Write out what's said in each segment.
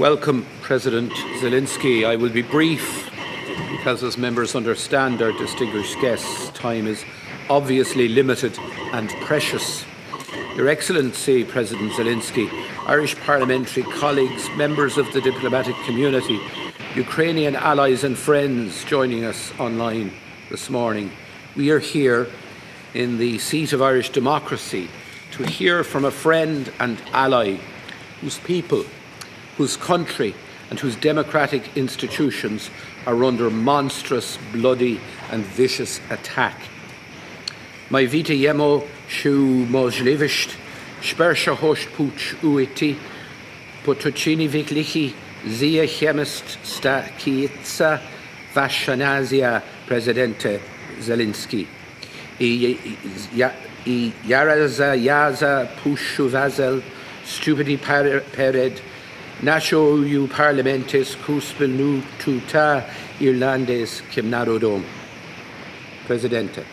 welcome President Zelensky. I will be brief because, as members understand, our distinguished guest's time is obviously limited and precious. Your Excellency, President Zelensky, Irish parliamentary colleagues, members of the diplomatic community, Ukrainian allies and friends joining us online this morning, we are here in the seat of Irish democracy to hear from a friend and ally whose people, whose country and whose democratic institutions are under monstrous, bloody and vicious attack. My witajemy możliwość spersza hość pucz uiti, potoczini wyklichi zia chemist stakica washanazia prezydente Zelensky. I jaraza jaza puszu wazel stupidi pered nasho ju parlamentis kuspenu tuta Irlandes kimnarodom. Presidente.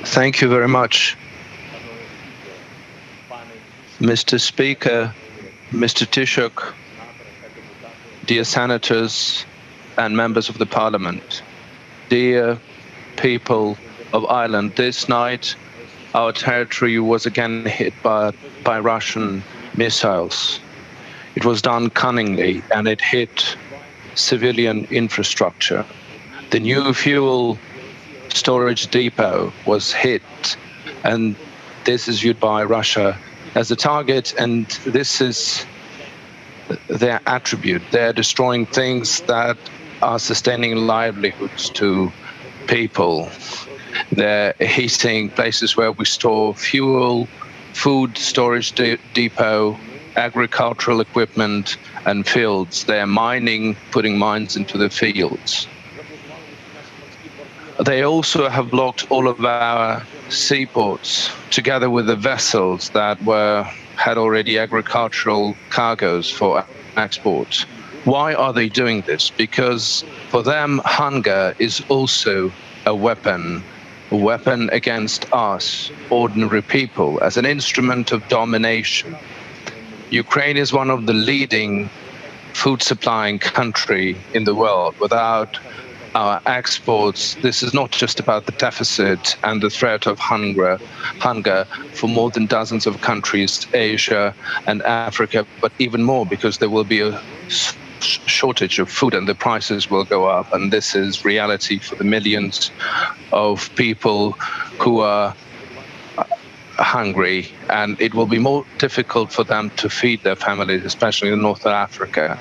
Thank you very much, Mr. Speaker, Mr. Taoiseach, dear senators and members of the Parliament, dear people of Ireland. This night, our territory was again hit by Russian missiles. It was done cunningly, and it hit civilian infrastructure. The new fuel storage depot was hit, and this is viewed by Russia as a target, and this is their attribute. They're destroying things that are sustaining livelihoods to people. They're hitting places where we store fuel, food storage depot, agricultural equipment, and fields. They're mining, putting mines into the fields. They also have blocked all of our seaports, together with the vessels that had already agricultural cargoes for export. Why are they doing this? Because for them, hunger is also a weapon against us, ordinary people, as an instrument of domination. Ukraine is one of the leading food supplying country in the world. Without our exports, this is not just about the deficit and the threat of hunger for more than dozens of countries, Asia and Africa, but even more, because there will be a shortage of food and the prices will go up. And this is reality for the millions of people who are hungry, and it will be more difficult for them to feed their families, especially in North Africa.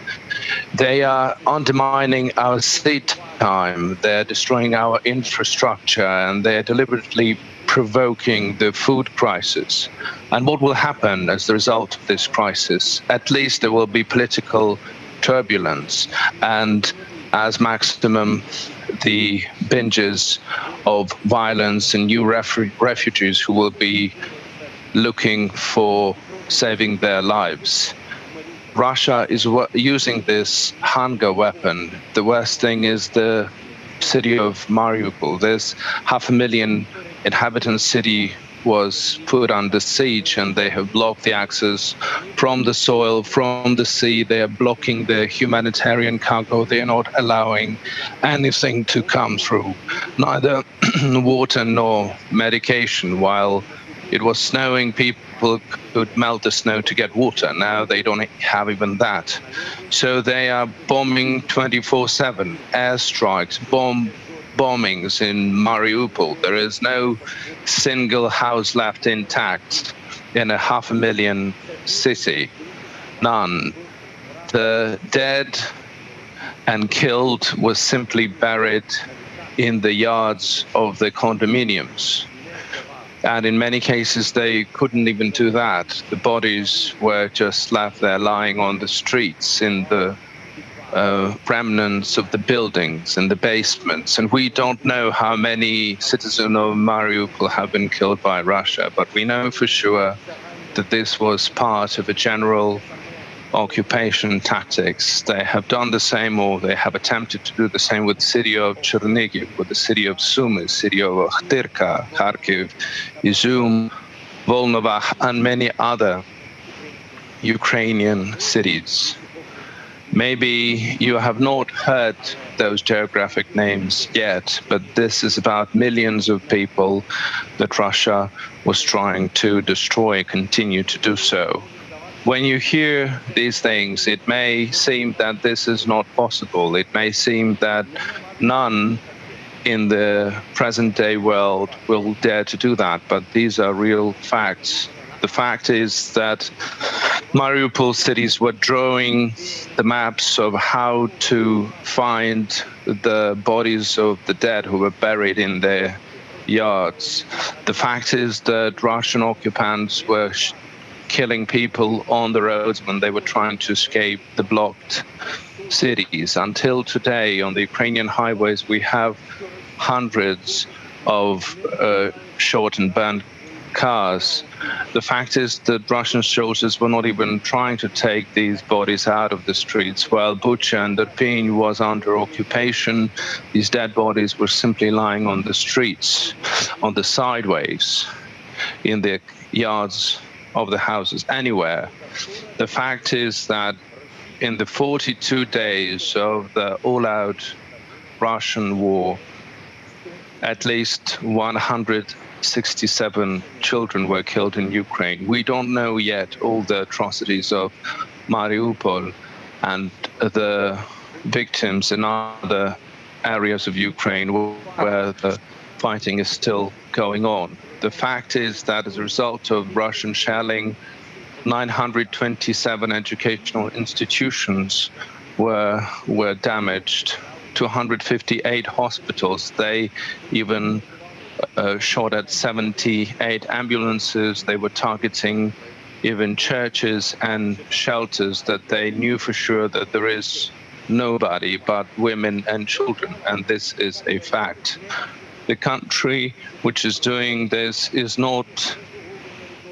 They are undermining our seed time, they're destroying our infrastructure, and they're deliberately provoking the food crisis. And what will happen as the result of this crisis? At least there will be political turbulence, and as maximum the binges of violence and new refugees who will be looking for saving their lives. Russia is using this hunger weapon. The worst thing is the city of Mariupol. There's 500,000 inhabitant city was put under siege, and they have blocked the access from the soil, from the sea. They are blocking the humanitarian cargo. They are not allowing anything to come through, neither water nor medication. While it was snowing, people could melt the snow to get water. Now they don't have even that. So they are bombing 24/7, airstrikes, bombings in Mariupol. There is no single house left intact in a 500,000 city. None. The dead and killed was simply buried in the yards of the condominiums. And in many cases, they couldn't even do that. The bodies were just left there lying on the streets in the remnants of the buildings and the basements. And we don't know how many citizens of Mariupol have been killed by Russia, but we know for sure that this was part of a general occupation tactics. They have done the same, or they have attempted to do the same with the city of Chernihiv, with the city of Sumy, city of Akhtirka, Kharkiv, Izum, Volnovakh, and many other Ukrainian cities. Maybe you have not heard those geographic names yet, but this is about millions of people that Russia was trying to destroy, continue to do so. When you hear these things, it may seem that this is not possible. It may seem that none in the present day world will dare to do that, but these are real facts. The fact is that Mariupol cities were drawing the maps of how to find the bodies of the dead who were buried in their yards. The fact is that Russian occupants were killing people on the roads when they were trying to escape the blocked cities. Until today, on the Ukrainian highways, we have hundreds of shot and burned cars. The fact is that Russian soldiers were not even trying to take these bodies out of the streets. While Bucha and Irpin was under occupation, these dead bodies were simply lying on the streets, on the sideways, in the yards of the houses, anywhere. The fact is that in the 42 days of the all-out Russian war, at least 167 children were killed in Ukraine. We don't know yet all the atrocities of Mariupol and the victims in other areas of Ukraine where the fighting is still going on. The fact is that as a result of Russian shelling, 927 educational institutions were damaged, 258 hospitals. They even shot at 78 ambulances. They were targeting even churches and shelters that they knew for sure that there is nobody but women and children, and this is a fact. The country which is doing this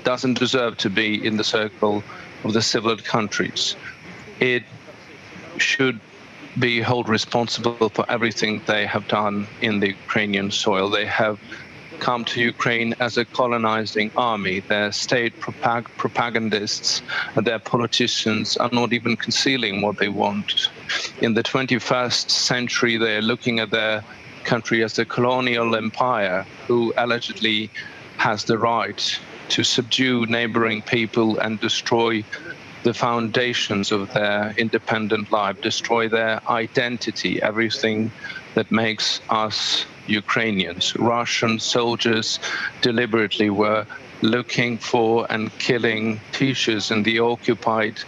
doesn't deserve to be in the circle of the civilized countries. It should be held responsible for everything they have done in the Ukrainian soil. They have come to Ukraine as a colonizing army. Their state propagandists and their politicians are not even concealing what they want. In the 21st century, they are looking at their country as a colonial empire who allegedly has the right to subdue neighboring people and destroy the foundations of their independent life, destroy their identity, everything that makes us Ukrainians. Russian soldiers deliberately were looking for and killing teachers in the occupied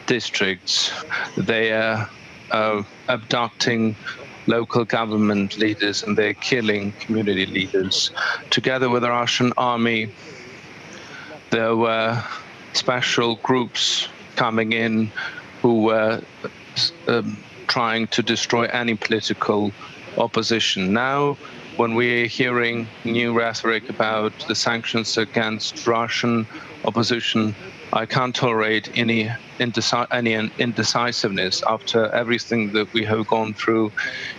districts. They are abducting local government leaders and they're killing community leaders. Together with the Russian army, there were special groups coming in who were trying to destroy any political opposition. Now, when we're hearing new rhetoric about the sanctions against Russian opposition, I can't tolerate any indecisiveness after everything that we have gone through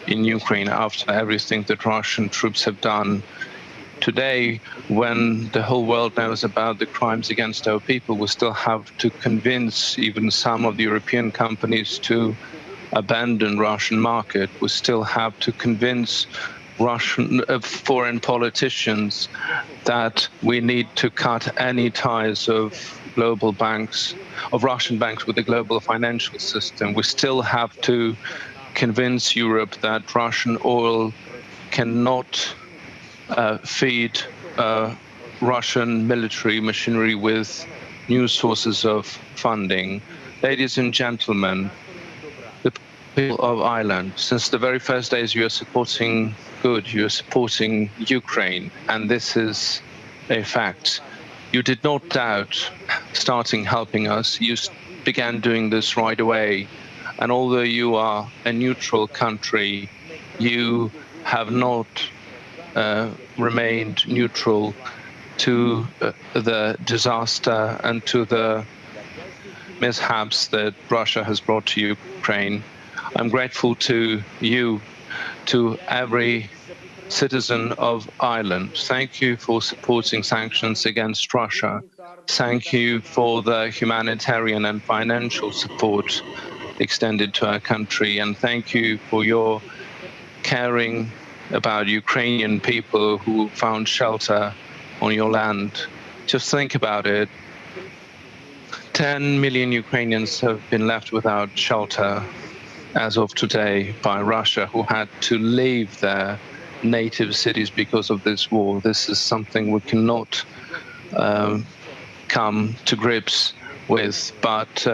in Ukraine, after everything that Russian troops have done. Today, when the whole world knows about the crimes against our people, we still have to convince even some of the European companies to abandon Russian market. We still have to convince Russian foreign politicians that we need to cut any ties of global banks, of Russian banks with the global financial system. We still have to convince Europe that Russian oil cannot feed Russian military machinery with new sources of funding. Ladies and gentlemen, the people of Ireland, since the very first days you are supporting good, you are supporting Ukraine, and this is a fact. You did not doubt starting helping us. You began doing this right away. And although you are a neutral country, you have not remained neutral to the disaster and to the mishaps that Russia has brought to Ukraine. I'm grateful to you to every citizen of Ireland. Thank you for supporting sanctions against Russia. Thank you for the humanitarian and financial support extended to our country. And thank you for your caring about Ukrainian people who found shelter on your land. Just think about it. 10 million Ukrainians have been left without shelter as of today by Russia, who had to leave their native cities because of this war. This is something we cannot come to grips with, but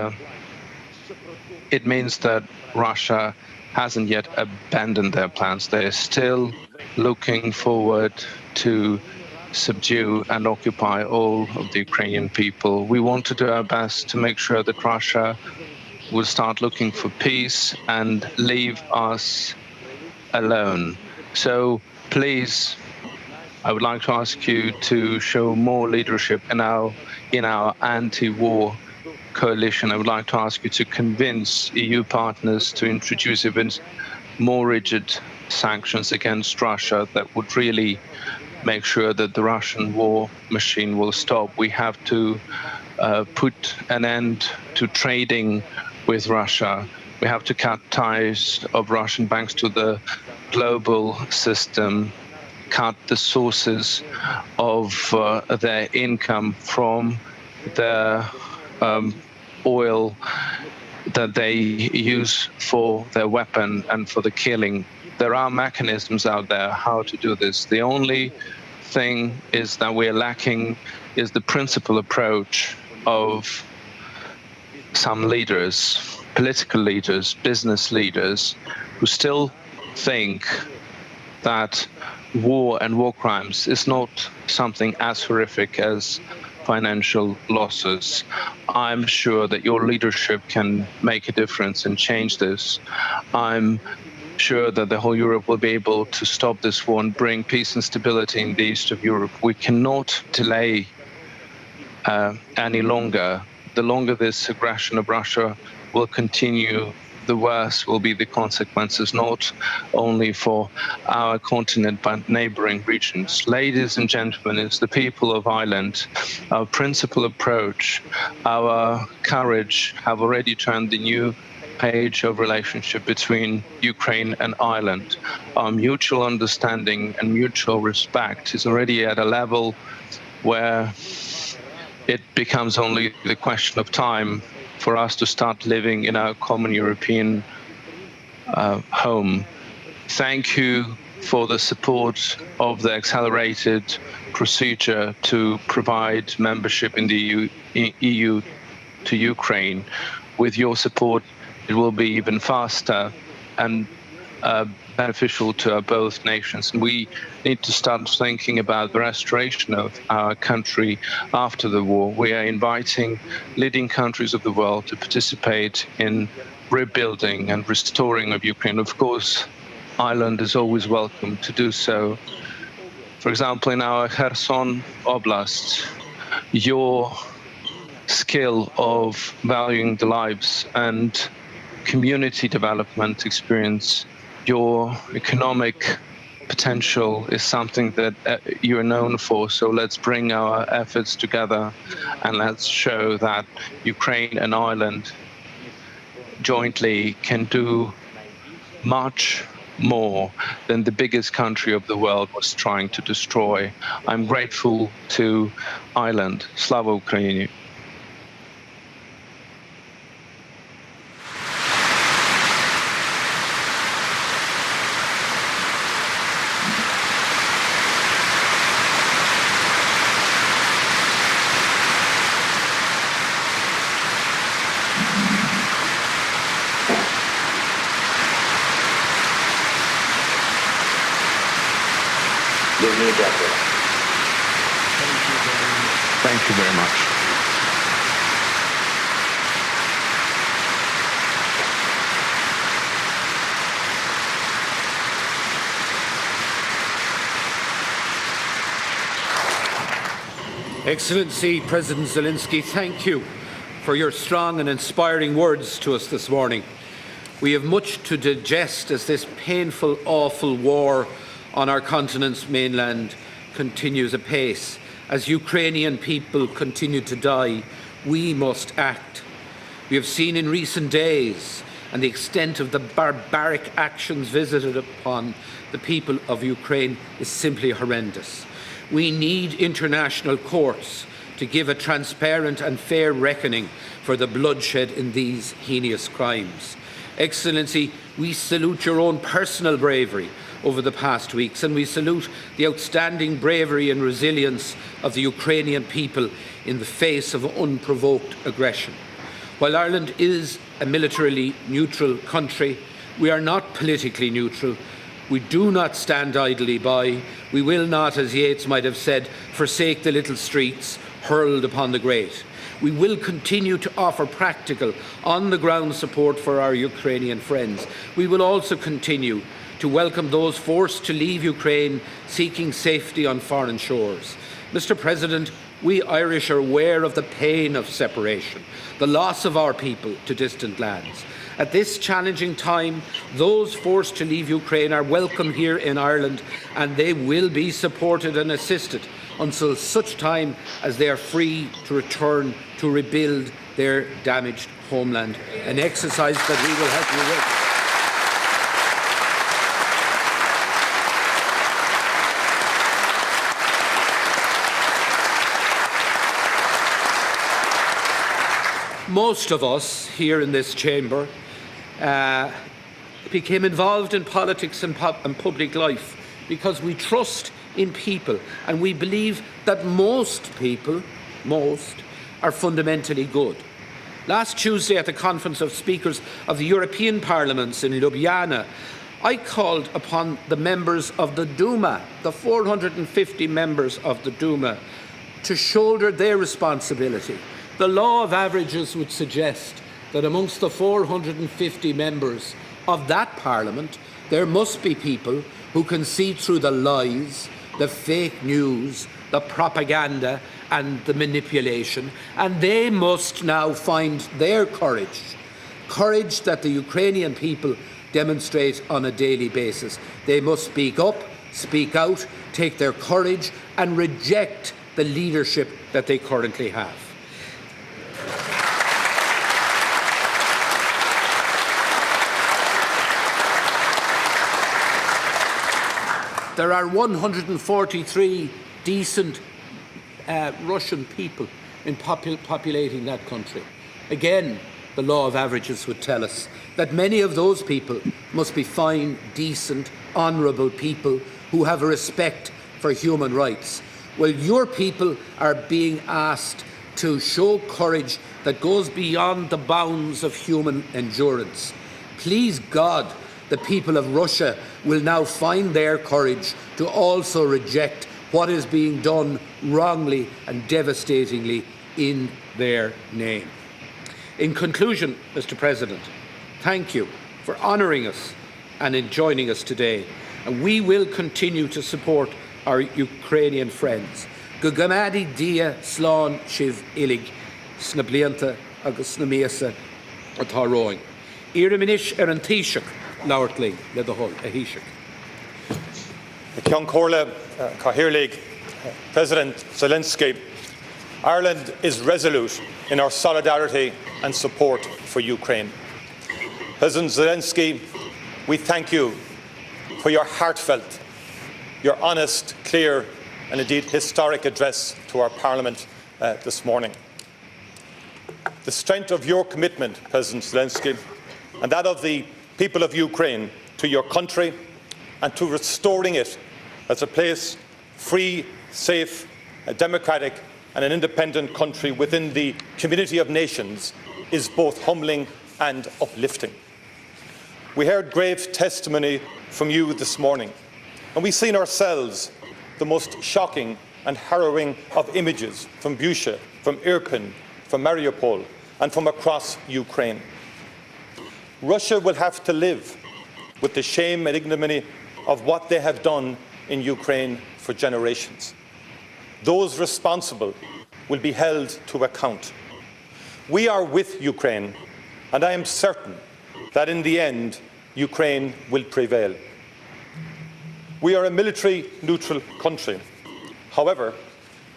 it means that Russia hasn't yet abandoned their plans. They're still looking forward to subdue and occupy all of the Ukrainian people. We want to do our best to make sure that Russia will start looking for peace and leave us alone. So please, I would like to ask you to show more leadership in our anti-war coalition. I would like to ask you to convince EU partners to introduce even more rigid sanctions against Russia that would really make sure that the Russian war machine will stop. We have to put an end to trading with Russia. We have to cut ties of Russian banks to the global system, cut the sources of their income from the oil that they use for their weapon and for the killing. There are mechanisms out there how to do this. The only thing is that we're lacking is the principal approach of some leaders, political leaders, business leaders, who still think that war and war crimes is not something as horrific as financial losses. I'm sure that your leadership can make a difference and change this. I'm sure that the whole Europe will be able to stop this war and bring peace and stability in the east of Europe. We cannot delay any longer. The longer this aggression of Russia will continue, the worse will be the consequences, not only for our continent, but neighboring regions. Ladies and gentlemen, it's the people of Ireland. Our principal approach, our courage have already turned the new page of relationship between Ukraine and Ireland. Our mutual understanding and mutual respect is already at a level where it becomes only the question of time for us to start living in our common European home. Thank you for the support of the accelerated procedure to provide membership in the EU to Ukraine. With your support, it will be even faster and beneficial to both nations. And we need to start thinking about the restoration of our country after the war. We are inviting leading countries of the world to participate in rebuilding and restoring of Ukraine. Of course, Ireland is always welcome to do so. For example, in our Kherson Oblast, your skill of valuing the lives and community development experience, your economic potential is something that you're known for. So let's bring our efforts together and let's show that Ukraine and Ireland jointly can do much more than the biggest country of the world was trying to destroy. I'm grateful to Ireland. Slava Ukraini. Thank you very much. Excellency President Zelensky, thank you for your strong and inspiring words to us this morning. We have much to digest as this painful, awful war on our continent's mainland continues apace. As Ukrainian people continue to die, we must act. We have seen in recent days and the extent of the barbaric actions visited upon the people of Ukraine is simply horrendous. We need international courts to give a transparent and fair reckoning for the bloodshed in these heinous crimes. Excellency, we salute your own personal bravery over the past weeks, and we salute the outstanding bravery and resilience of the Ukrainian people in the face of unprovoked aggression. While Ireland is a militarily neutral country, we are not politically neutral. We do not stand idly by. We will not, as Yeats might have said, forsake the little streets hurled upon the great. We will continue to offer practical, on-the-ground support for our Ukrainian friends. We will also continue to welcome those forced to leave Ukraine seeking safety on foreign shores. Mr. President, we Irish are aware of the pain of separation, the loss of our people to distant lands. At this challenging time, those forced to leave Ukraine are welcome here in Ireland, and they will be supported and assisted until such time as they are free to return to rebuild their damaged homeland, an exercise that we will help you with. Most of us here in this chamber became involved in politics and public life because we trust in people and we believe that most people, are fundamentally good. Last Tuesday at the Conference of Speakers of the European Parliaments in Ljubljana, I called upon the members of the Duma, the 450 members of the Duma, to shoulder their responsibility. The law of averages would suggest that amongst the 450 members of that parliament, there must be people who can see through the lies, the fake news, the propaganda and the manipulation, and they must now find their courage that the Ukrainian people demonstrate on a daily basis. They must speak up, speak out, take their courage and reject the leadership that they currently have. There are 143 decent Russian people populating that country. Again, the law of averages would tell us that many of those people must be fine, decent, honourable people who have a respect for human rights. Well, your people are being asked to show courage that goes beyond the bounds of human endurance. Please God, the people of Russia will now find their courage to also reject what is being done wrongly and devastatingly in their name. In conclusion, Mr. President, thank you for honouring us and in joining us today. And we will continue to support our Ukrainian friends. Gugamadi dia slán shiv ilig, snablianta agus snamiasa ataroing. Iriminish an Taoiseach, Laurtling, le the whole, a Taoiseach. Ceann Comhairle, Cathaoirligh, President Zelensky, Ireland is resolute in our solidarity and support for Ukraine. President Zelensky, we thank you for your heartfelt, your honest, clear and indeed historic address to our Parliament this morning. The strength of your commitment, President Zelensky, and that of the people of Ukraine to your country and to restoring it as a place free, safe, democratic and an independent country within the community of nations is both humbling and uplifting. We heard grave testimony from you this morning, and we've seen ourselves the most shocking and harrowing of images from Bucha, from Irpin, from Mariupol and from across Ukraine. Russia will have to live with the shame and ignominy of what they have done in Ukraine for generations. Those responsible will be held to account. We are with Ukraine, and I am certain that in the end, Ukraine will prevail. We are a military-neutral country. However,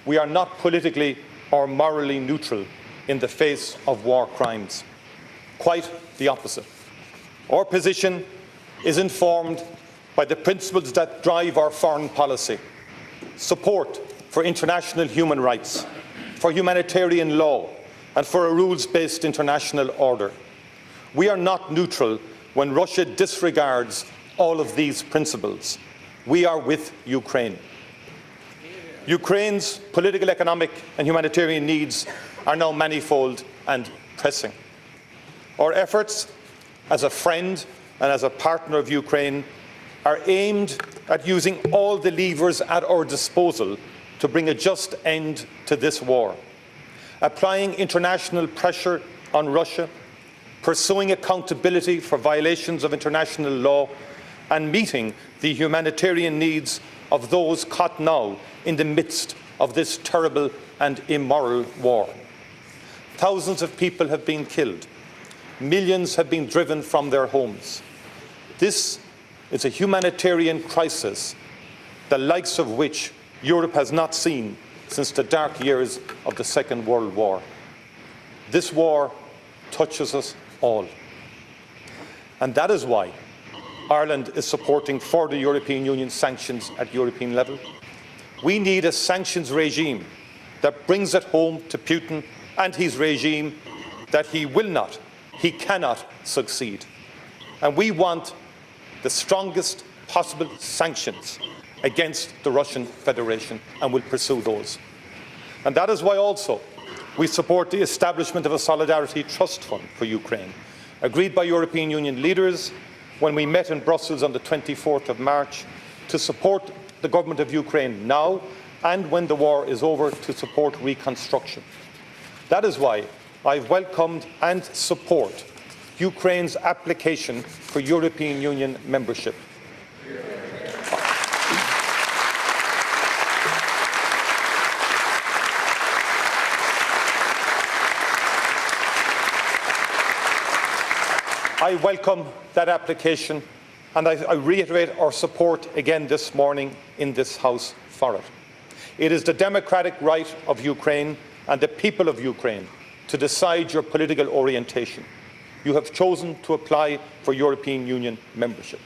we are not politically or morally neutral in the face of war crimes. Quite the opposite. Our position is informed by the principles that drive our foreign policy: support for international human rights, for humanitarian law, and for a rules-based international order. We are not neutral when Russia disregards all of these principles. We are with Ukraine. Ukraine's political, economic and humanitarian needs are now manifold and pressing. Our efforts as a friend and as a partner of Ukraine are aimed at using all the levers at our disposal to bring a just end to this war, applying international pressure on Russia, pursuing accountability for violations of international law, and meeting the humanitarian needs of those caught now in the midst of this terrible and immoral war. Thousands of people have been killed. Millions have been driven from their homes. This is a humanitarian crisis, the likes of which Europe has not seen since the dark years of the Second World War. This war touches us all. And that is why Ireland is supporting further European Union sanctions at European level. We need a sanctions regime that brings it home to Putin and his regime that he cannot succeed. And we want the strongest possible sanctions against the Russian Federation and will pursue those. And that is why also we support the establishment of a Solidarity Trust Fund for Ukraine, agreed by European Union leaders when we met in Brussels on the 24th of March to support the government of Ukraine now and when the war is over to support reconstruction. That is why I welcomed and support Ukraine's application for European Union membership. I welcome that application, and I reiterate our support again this morning in this House for it. It is the democratic right of Ukraine and the people of Ukraine to decide your political orientation. You have chosen to apply for European Union membership.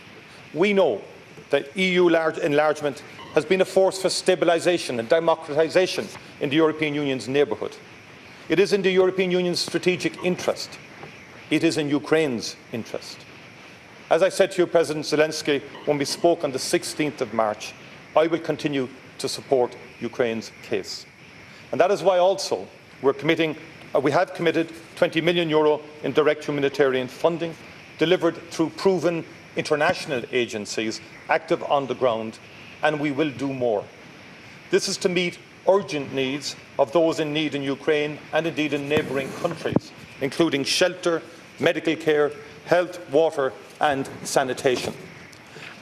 We know that EU enlargement has been a force for stabilisation and democratisation in the European Union's neighbourhood. It is in the European Union's strategic interest. It is in Ukraine's interest. As I said to you, President Zelensky, when we spoke on the 16th of March, I will continue to support Ukraine's case. And that is why also we have committed €20 million in direct humanitarian funding, delivered through proven international agencies active on the ground, and we will do more. This is to meet urgent needs of those in need in Ukraine and indeed in neighbouring countries, including shelter, medical care, health, water and sanitation.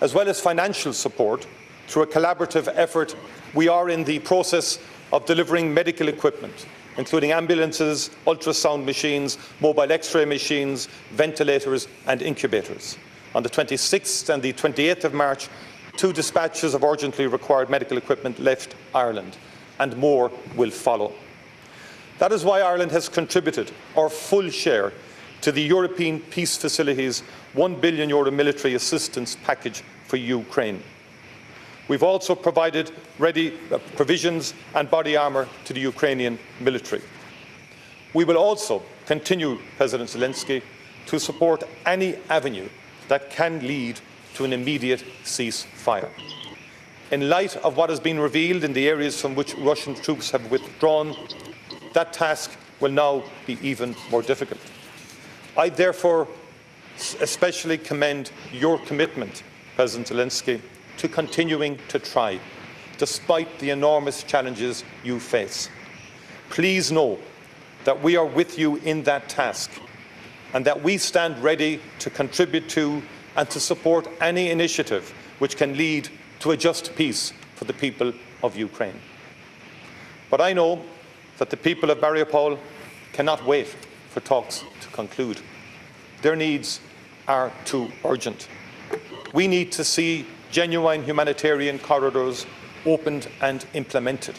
As well as financial support, through a collaborative effort, we are in the process of delivering medical equipment, including ambulances, ultrasound machines, mobile X-ray machines, ventilators and incubators. On the 26th and the 28th of March, 2 dispatches of urgently required medical equipment left Ireland, and more will follow. That is why Ireland has contributed our full share to the European Peace Facility's €1 billion military assistance package for Ukraine. We've also provided ready provisions and body armour to the Ukrainian military. We will also continue, President Zelensky, to support any avenue that can lead to an immediate ceasefire. In light of what has been revealed in the areas from which Russian troops have withdrawn, that task will now be even more difficult. I therefore especially commend your commitment, President Zelensky, to continuing to try, despite the enormous challenges you face. Please know that we are with you in that task, and that we stand ready to contribute to and to support any initiative which can lead to a just peace for the people of Ukraine. But I know that the people of Mariupol cannot wait for talks to conclude. Their needs are too urgent. We need to see genuine humanitarian corridors opened and implemented.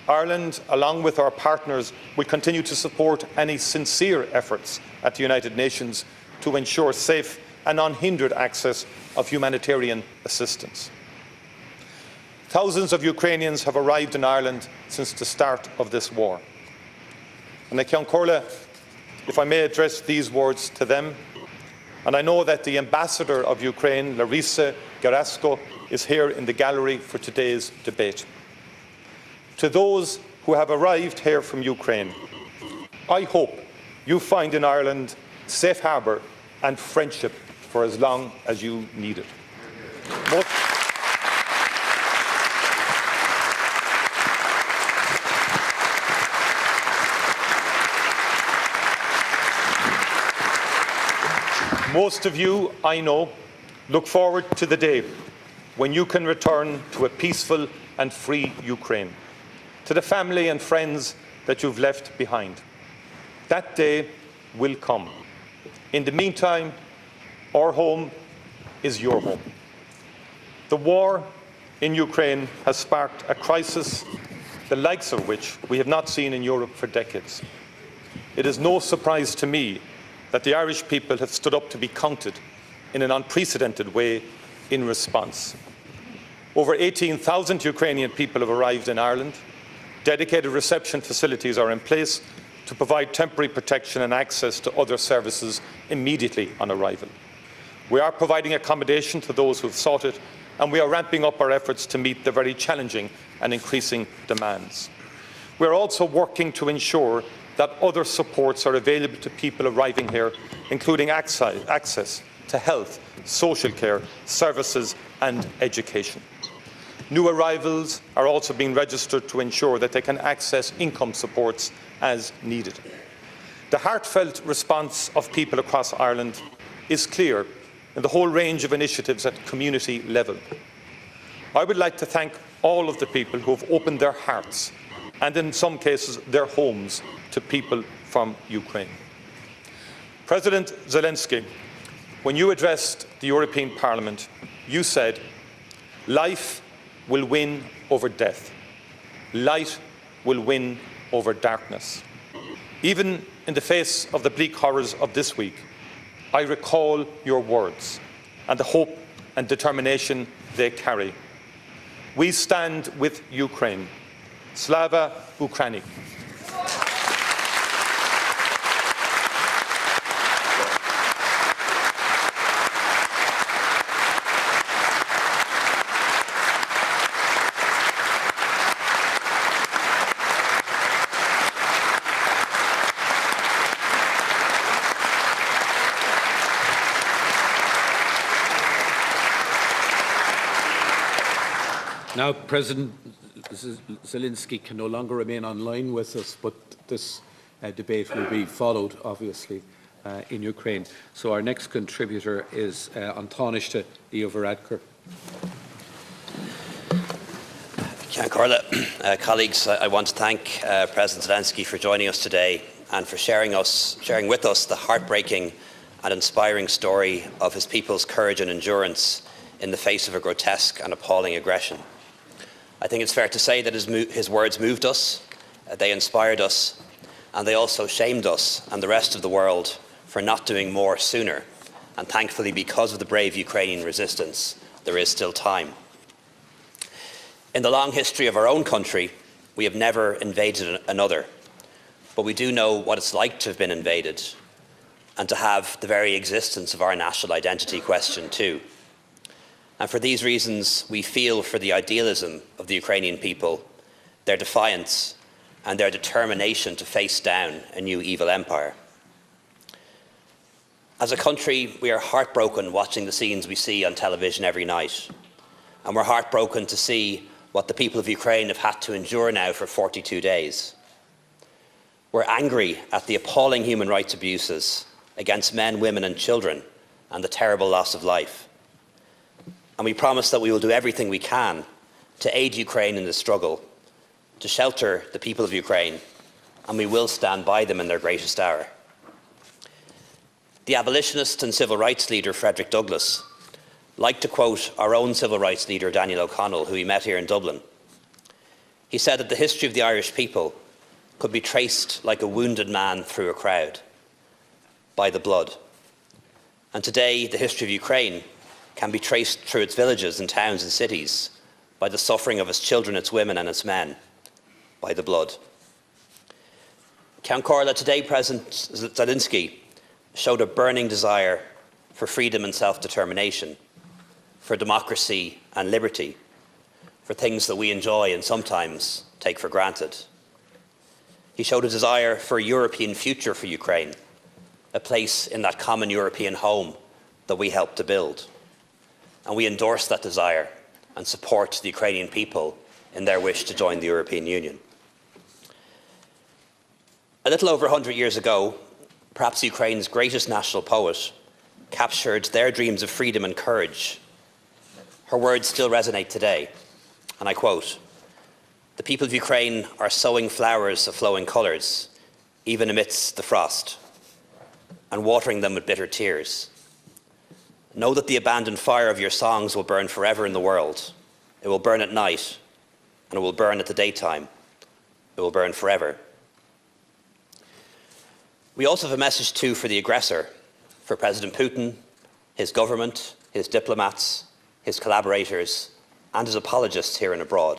Ireland, along with our partners, will continue to support any sincere efforts at the United Nations to ensure safe and unhindered access of humanitarian assistance. Thousands of Ukrainians have arrived in Ireland since the start of this war. And if I may address these words to them, and I know that the ambassador of Ukraine, Larisa Gerasko, is here in the gallery for today's debate. To those who have arrived here from Ukraine, I hope you find in Ireland safe harbour and friendship for as long as you need it. Most of you, I know, look forward to the day when you can return to a peaceful and free Ukraine, to the family and friends that you've left behind. That day will come. In the meantime, our home is your home. The war in Ukraine has sparked a crisis the likes of which we have not seen in Europe for decades. It is no surprise to me that the Irish people have stood up to be counted in an unprecedented way in response. Over 18,000 Ukrainian people have arrived in Ireland. Dedicated reception facilities are in place to provide temporary protection and access to other services immediately on arrival. We are providing accommodation to those who have sought it, and we are ramping up our efforts to meet the very challenging and increasing demands. We are also working to ensure that other supports are available to people arriving here, including access to health, social care, services and education. New arrivals are also being registered to ensure that they can access income supports as needed. The heartfelt response of people across Ireland is clear in the whole range of initiatives at community level. I would like to thank all of the people who have opened their hearts and in some cases their homes to people from Ukraine. President Zelensky, when you addressed the European Parliament, you said, "Life will win over death. Light will win over darkness." Even in the face of the bleak horrors of this week, I recall your words and the hope and determination they carry. We stand with Ukraine. Slava Ukraini. Now, President Zelensky can no longer remain online with us, but this debate will be followed, obviously, in Ukraine. So our next contributor is Antáiste Varadkar. Colleagues, I want to thank President Zelensky for joining us today and for sharing with us the heartbreaking and inspiring story of his people's courage and endurance in the face of a grotesque and appalling aggression. I think it's fair to say that his words moved us, they inspired us, and they also shamed us and the rest of the world for not doing more sooner. And thankfully, because of the brave Ukrainian resistance, there is still time. In the long history of our own country, we have never invaded another, but we do know what it's like to have been invaded and to have the very existence of our national identity questioned too. And for these reasons, we feel for the idealism of the Ukrainian people, their defiance, and their determination to face down a new evil empire. As a country, we are heartbroken watching the scenes we see on television every night. And we're heartbroken to see what the people of Ukraine have had to endure now for 42 days. We're angry at the appalling human rights abuses against men, women, and children, and the terrible loss of life. And we promise that we will do everything we can to aid Ukraine in the struggle, to shelter the people of Ukraine, and we will stand by them in their greatest hour. The abolitionist and civil rights leader Frederick Douglass liked to quote our own civil rights leader Daniel O'Connell, who he met here in Dublin. He said that the history of the Irish people could be traced like a wounded man through a crowd, by the blood. And today, the history of Ukraine can be traced through its villages and towns and cities, by the suffering of its children, its women and its men, by the blood. Count Corla, today President Zelensky showed a burning desire for freedom and self-determination, for democracy and liberty, for things that we enjoy and sometimes take for granted. He showed a desire for a European future for Ukraine, a place in that common European home that we helped to build. And we endorse that desire and support the Ukrainian people in their wish to join the European Union. A little over 100 years ago, perhaps Ukraine's greatest national poet captured their dreams of freedom and courage. Her words still resonate today, and I quote, "The people of Ukraine are sowing flowers of flowing colours, even amidst the frost, and watering them with bitter tears. Know that the abandoned fire of your songs will burn forever in the world. It will burn at night, and it will burn at the daytime. It will burn forever." We also have a message too for the aggressor, for President Putin, his government, his diplomats, his collaborators, and his apologists here and abroad.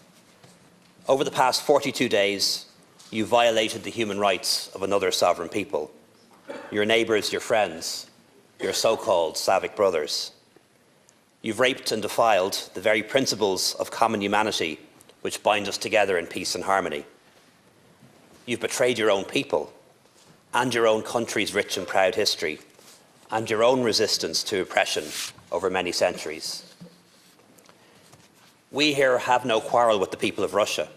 Over the past 42 days, you violated the human rights of another sovereign people, your neighbours, your friends, your so-called Slavic brothers. You've raped and defiled the very principles of common humanity which bind us together in peace and harmony. You've betrayed your own people and your own country's rich and proud history, and your own resistance to oppression over many centuries. We here have no quarrel with the people of Russia.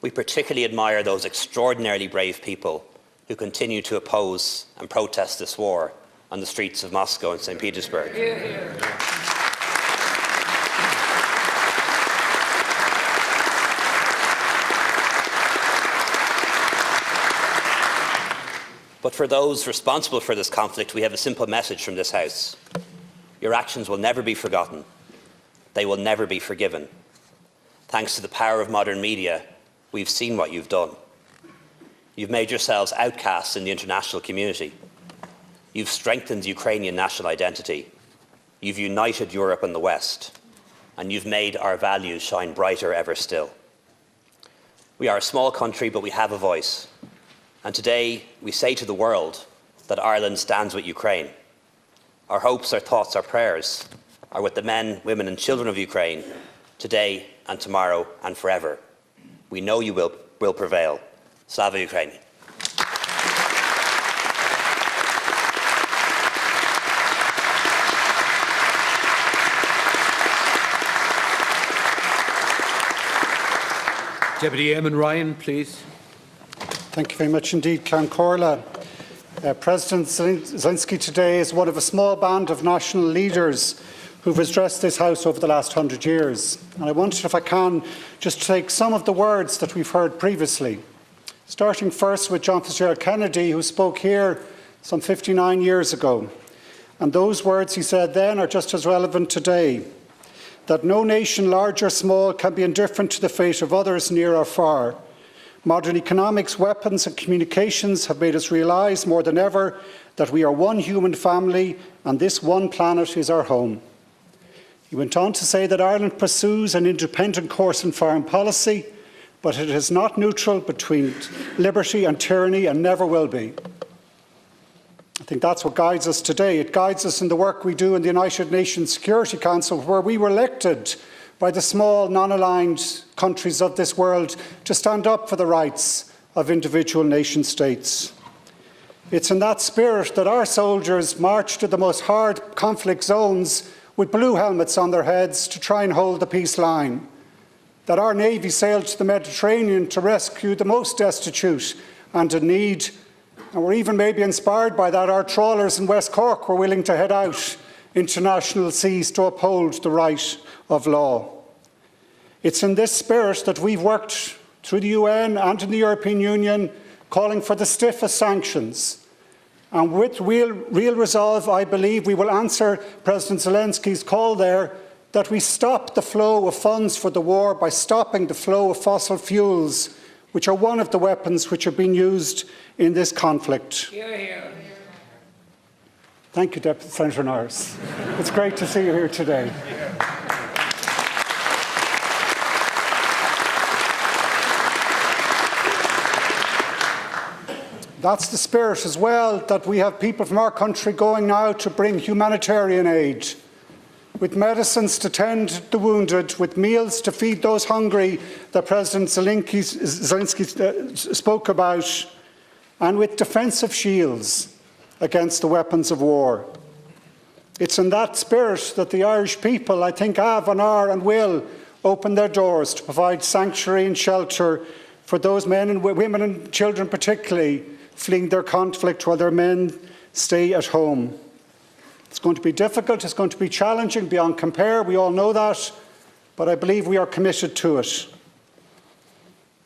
We particularly admire those extraordinarily brave people who continue to oppose and protest this war on the streets of Moscow and St. Petersburg. But for those responsible for this conflict, we have a simple message from this House. Your actions will never be forgotten. They will never be forgiven. Thanks to the power of modern media, we've seen what you've done. You've made yourselves outcasts in the international community. You've strengthened Ukrainian national identity. You've united Europe and the West. And you've made our values shine brighter ever still. We are a small country, but we have a voice. And today, we say to the world that Ireland stands with Ukraine. Our hopes, our thoughts, our prayers are with the men, women and children of Ukraine, today and tomorrow and forever. We know you will prevail. Slava Ukraini. Deputy Eamon Ryan, please. Thank you very much indeed, Count Corla. President Zelensky today is one of a small band of national leaders who've addressed this House over the last 100 years. And I wondered if I can just take some of the words that we've heard previously, starting first with John Fitzgerald Kennedy, who spoke here some 59 years ago. And those words he said then are just as relevant today, that no nation, large or small, can be indifferent to the fate of others near or far. Modern economics, weapons and communications have made us realise more than ever that we are one human family and this one planet is our home. He went on to say that Ireland pursues an independent course in foreign policy, but it is not neutral between liberty and tyranny and never will be. I think that's what guides us today. It guides us in the work we do in the United Nations Security Council, where we were elected by the small, non-aligned countries of this world to stand up for the rights of individual nation-states. It's in that spirit that our soldiers march to the most hard conflict zones with blue helmets on their heads to try and hold the peace line, that our Navy sailed to the Mediterranean to rescue the most destitute and in need, and we're even maybe inspired by that our trawlers in West Cork were willing to head out international seas to uphold the right of law. It's in this spirit that we've worked through the UN and in the European Union calling for the stiffest sanctions And with real resolve, I believe we will answer President Zelensky's call there that we stop the flow of funds for the war by stopping the flow of fossil fuels, which are one of the weapons which are being used in this conflict. Hear, hear. Thank you, Deputy Senator Norris. It's great to see you here today. That's the spirit as well, that we have people from our country going now to bring humanitarian aid, with medicines to tend the wounded, with meals to feed those hungry that President Zelensky spoke about, and with defensive shields against the weapons of war. It's in that spirit that the Irish people, I think, have and are and will open their doors to provide sanctuary and shelter for those men and women and children particularly fleeing their conflict while their men stay at home. It's going to be difficult, it's going to be challenging beyond compare, we all know that, but I believe we are committed to it.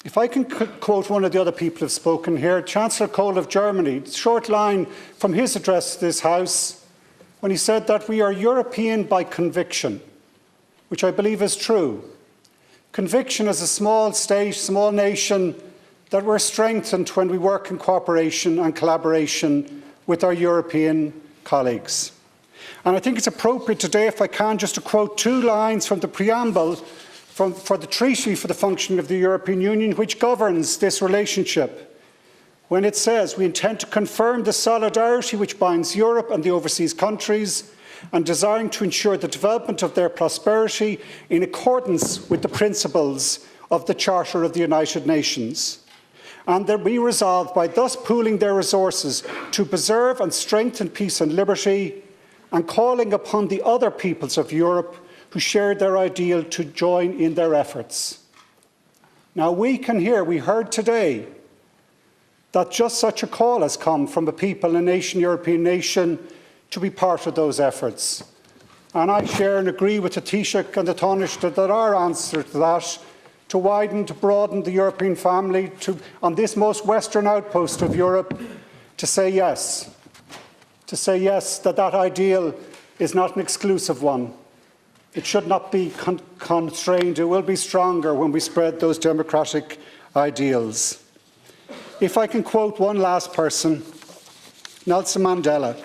If I can quote one of the other people who have spoken here, Chancellor Kohl of Germany, a short line from his address to this House, when he said that we are European by conviction, which I believe is true. Conviction as a small state, small nation, that we're strengthened when we work in cooperation and collaboration with our European colleagues. And I think it's appropriate today, if I can, just to quote two lines from the preamble for the Treaty for the Functioning of the European Union, which governs this relationship, when it says, "We intend to confirm the solidarity which binds Europe and the overseas countries, and desiring to ensure the development of their prosperity in accordance with the principles of the Charter of the United Nations. And that we resolve by thus pooling their resources to preserve and strengthen peace and liberty, and calling upon the other peoples of Europe who share their ideal to join in their efforts." Now we heard today that just such a call has come from a people, a nation, European nation, to be part of those efforts. And I share and agree with the Taoiseach and the Taoiseach that our answer to that, to widen, to broaden the European family, on this most western outpost of Europe, to say yes. To say yes, that ideal is not an exclusive one. It should not be constrained. It will be stronger when we spread those democratic ideals. If I can quote one last person, Nelson Mandela,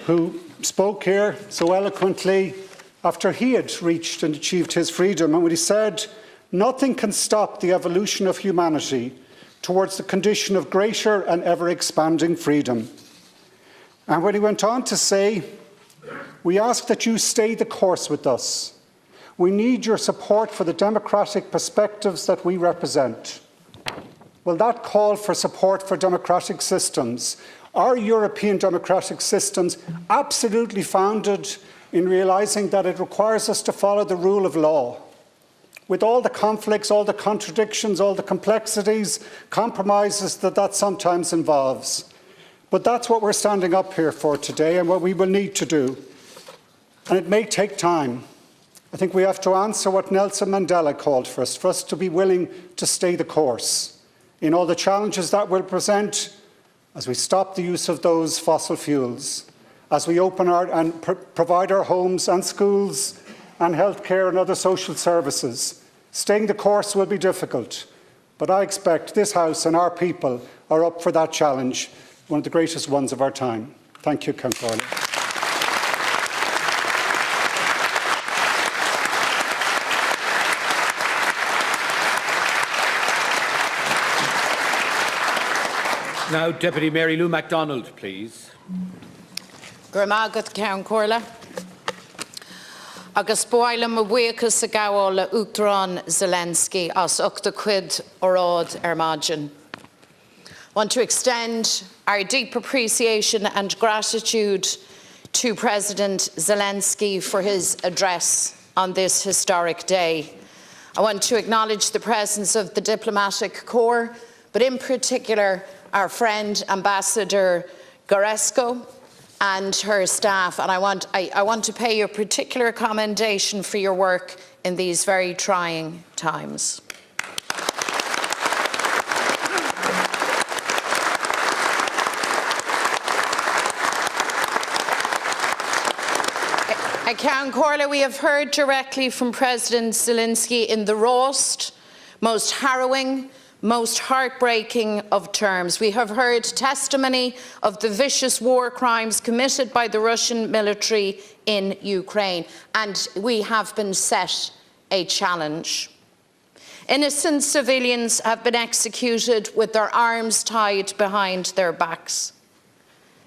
who spoke here so eloquently after he had reached and achieved his freedom, and when he said, "Nothing can stop the evolution of humanity towards the condition of greater and ever-expanding freedom." And when he went on to say, "We ask that you stay the course with us. We need your support for the democratic perspectives that we represent." Well, that call for support for democratic systems, our European democratic systems, absolutely founded in realising that it requires us to follow the rule of law, with all the conflicts, all the contradictions, all the complexities, compromises that sometimes involves. But that's what we're standing up here for today and what we will need to do. And it may take time. I think we have to answer what Nelson Mandela called for us to be willing to stay the course in all the challenges that will present as we stop the use of those fossil fuels, as we open and provide our homes and schools and healthcare and other social services. Staying the course will be difficult, but I expect this House and our people are up for that challenge, one of the greatest ones of our time. Thank you, Councillor. Now, Deputy Mary Lou MacDonald, please. Gurmagat Cairn Corla. Agus boilam a buchas a gaála Uachtarán Zelensky as uachta cuid orád Armagin. Want to extend our deep appreciation and gratitude to President Zelensky for his address on this historic day. I want to acknowledge the presence of the diplomatic corps, but in particular our friend Ambassador Goresko and her staff, and I want to pay you particular commendation for your work in these very trying times. Count Corla, we have heard directly from President Zelensky in the rawest, most harrowing, most heartbreaking of terms. We have heard testimony of the vicious war crimes committed by the Russian military in Ukraine, and we have been set a challenge. Innocent civilians have been executed with their arms tied behind their backs.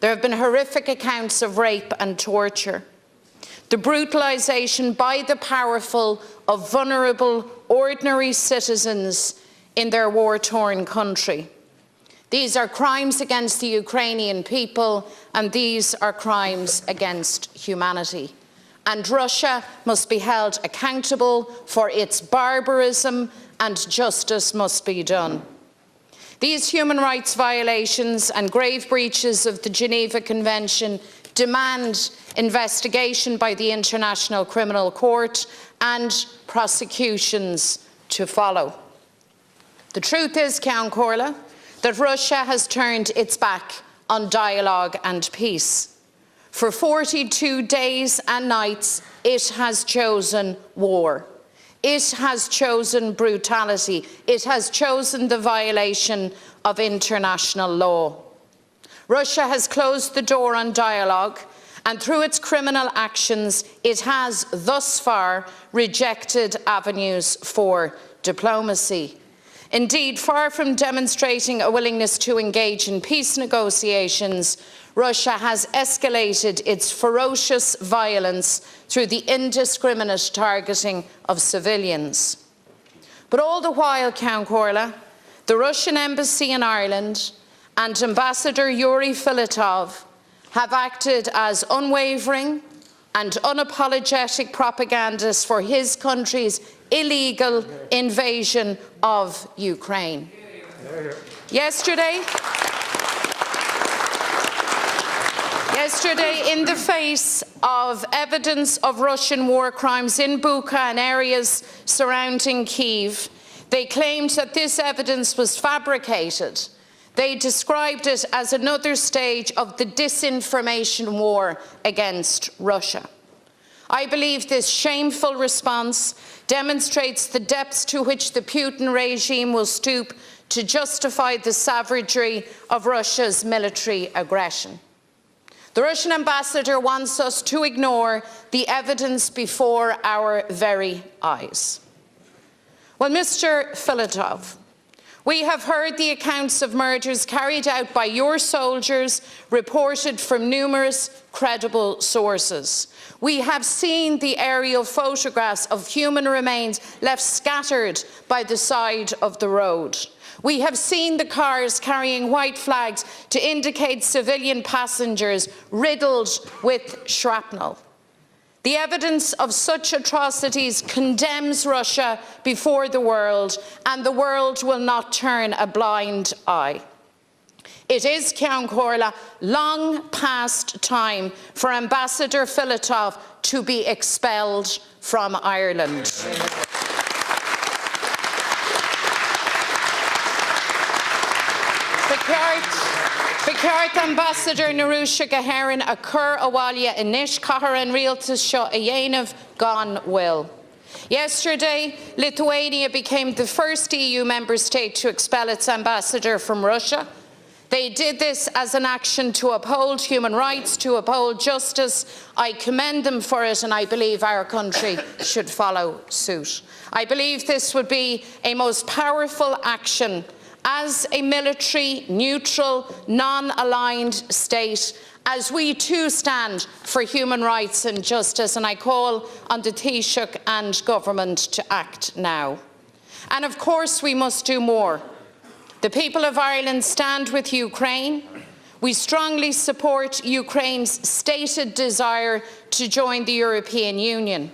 There have been horrific accounts of rape and torture. The brutalisation by the powerful of vulnerable, ordinary citizens in their war-torn country. These are crimes against the Ukrainian people, and these are crimes against humanity. And Russia must be held accountable for its barbarism, and justice must be done. These human rights violations and grave breaches of the Geneva Convention demand investigation by the International Criminal Court and prosecutions to follow. The truth is, Count Corla, that Russia has turned its back on dialogue and peace. For 42 days and nights, it has chosen war. It has chosen brutality. It has chosen the violation of international law. Russia has closed the door on dialogue, and through its criminal actions, it has thus far rejected avenues for diplomacy. Indeed, far from demonstrating a willingness to engage in peace negotiations, Russia has escalated its ferocious violence through the indiscriminate targeting of civilians. But all the while, Count Corla, the Russian embassy in Ireland and Ambassador Yuri Filatov have acted as unwavering and unapologetic propagandists for his country's illegal invasion of Ukraine. Yesterday, in the face of evidence of Russian war crimes in Bucha and areas surrounding Kyiv, they claimed that this evidence was fabricated. They described it as another stage of the disinformation war against Russia. I believe this shameful response demonstrates the depths to which the Putin regime will stoop to justify the savagery of Russia's military aggression. The Russian ambassador wants us to ignore the evidence before our very eyes. Well, Mr. Filatov, we have heard the accounts of murders carried out by your soldiers, reported from numerous credible sources. We have seen the aerial photographs of human remains left scattered by the side of the road. We have seen the cars carrying white flags to indicate civilian passengers riddled with shrapnel. The evidence of such atrocities condemns Russia before the world, and the world will not turn a blind eye. It is, Count Corla, long past time for Ambassador Filatov to be expelled from Ireland. Beceart Ambassador Narusha Gaharan a chur awalia inish Caharan Realtas Sho a Dhéanamh Gone Will. Yesterday, Lithuania became the first EU member state to expel its ambassador from Russia. They did this as an action to uphold human rights, to uphold justice. I commend them for it, and I believe our country should follow suit. I believe this would be a most powerful action as a military, neutral, non-aligned state, as we too stand for human rights and justice, and I call on the Taoiseach and government to act now. And of course we must do more. The people of Ireland stand with Ukraine. We strongly support Ukraine's stated desire to join the European Union.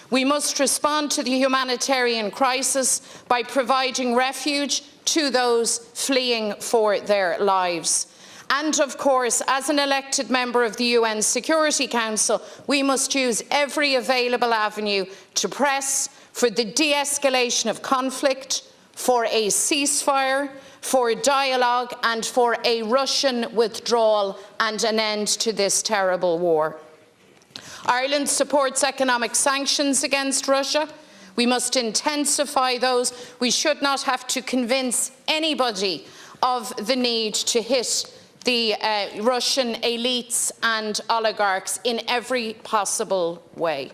We must respond to the humanitarian crisis by providing refuge to those fleeing for their lives. And of course, as an elected member of the UN Security Council, we must use every available avenue to press for the de-escalation of conflict, for a ceasefire, for dialogue, and for a Russian withdrawal and an end to this terrible war. Ireland supports economic sanctions against Russia. We must intensify those. We should not have to convince anybody of the need to hit the Russian elites and oligarchs in every possible way.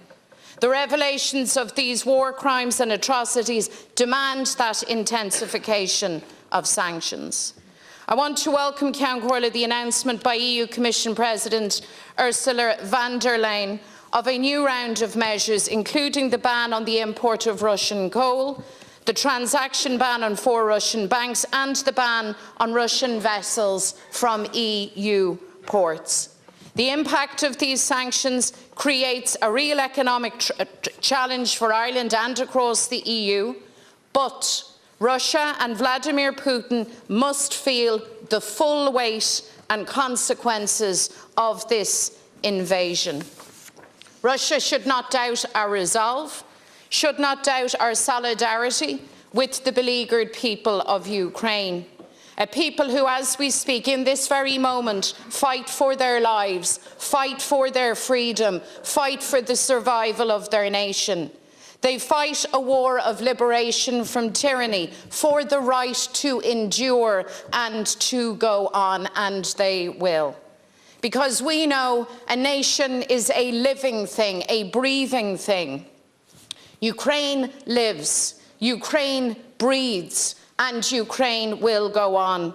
The revelations of these war crimes and atrocities demand that intensification of sanctions. I want to welcome, Ceann Comhairle, the announcement by EU Commission President Ursula von der Leyen of a new round of measures, including the ban on the import of Russian coal, the transaction ban on 4 Russian banks, and the ban on Russian vessels from EU ports. The impact of these sanctions creates a real economic challenge for Ireland and across the EU, but Russia and Vladimir Putin must feel the full weight and consequences of this invasion. Russia should not doubt our resolve, should not doubt our solidarity with the beleaguered people of Ukraine. A people who, as we speak in this very moment, fight for their lives, fight for their freedom, fight for the survival of their nation. They fight a war of liberation from tyranny, for the right to endure and to go on, and they will. Because we know a nation is a living thing, a breathing thing. Ukraine lives, Ukraine breathes, and Ukraine will go on.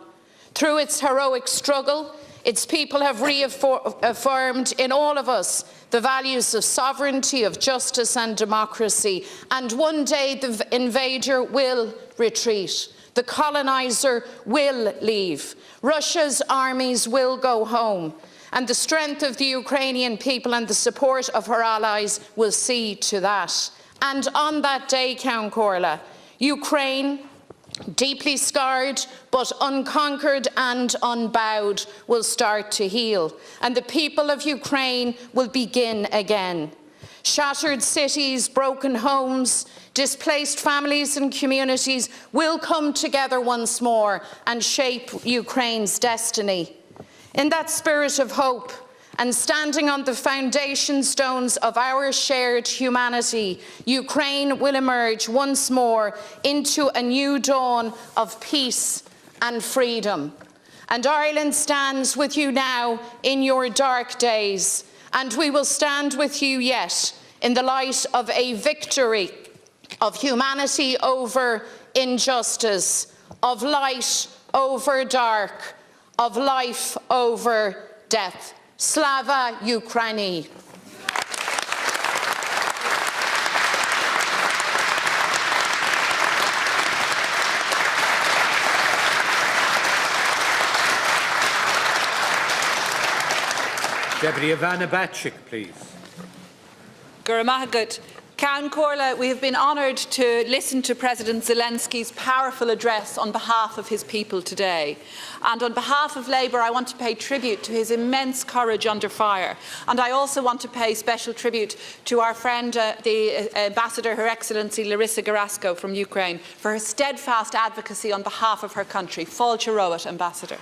Through its heroic struggle, its people have reaffirmed in all of us the values of sovereignty, of justice and democracy. And one day the invader will retreat. The colonizer will leave. Russia's armies will go home. And the strength of the Ukrainian people and the support of her allies will see to that. And on that day, Ceann Comhairle, Ukraine, deeply scarred but unconquered and unbowed, will start to heal. And the people of Ukraine will begin again. Shattered cities, broken homes, displaced families and communities will come together once more and shape Ukraine's destiny. In that spirit of hope, and standing on the foundation stones of our shared humanity, Ukraine will emerge once more into a new dawn of peace and freedom. And Ireland stands with you now in your dark days, and we will stand with you yet in the light of a victory of humanity over injustice, of light over dark, of life over death. Slava Ukraini. Deputy Ivana Bacik, please. Guramahagut. Ceann Comhairle, we have been honoured to listen to President Zelensky's powerful address on behalf of his people today. And on behalf of Labour, I want to pay tribute to his immense courage under fire. And I also want to pay special tribute to our friend, the Ambassador, Her Excellency Larissa Garasco from Ukraine, for her steadfast advocacy on behalf of her country. Fáilte Róit, Ambassador.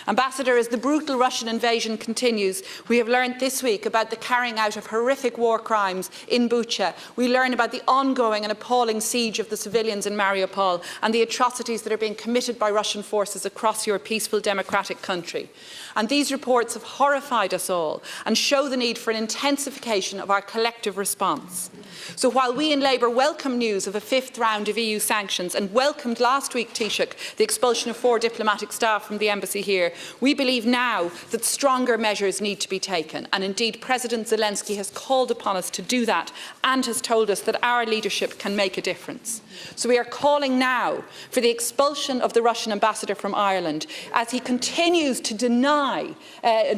Ambassador, as the brutal Russian invasion continues, we have learned this week about the carrying out of horrific war crimes in Bucha. We learn about the ongoing and appalling siege of the civilians in Mariupol and the atrocities that are being committed by Russian forces across your peaceful democratic country. And these reports have horrified us all and show the need for an intensification of our collective response. So while we in Labour welcome news of a 5th round of EU sanctions and welcomed last week, Taoiseach, the expulsion of 4 diplomatic staff from the embassy here, we believe now that stronger measures need to be taken. And indeed, President Zelensky has called upon us to do that and has told us that our leadership can make a difference. So we are calling now for the expulsion of the Russian ambassador from Ireland as he continues to deny,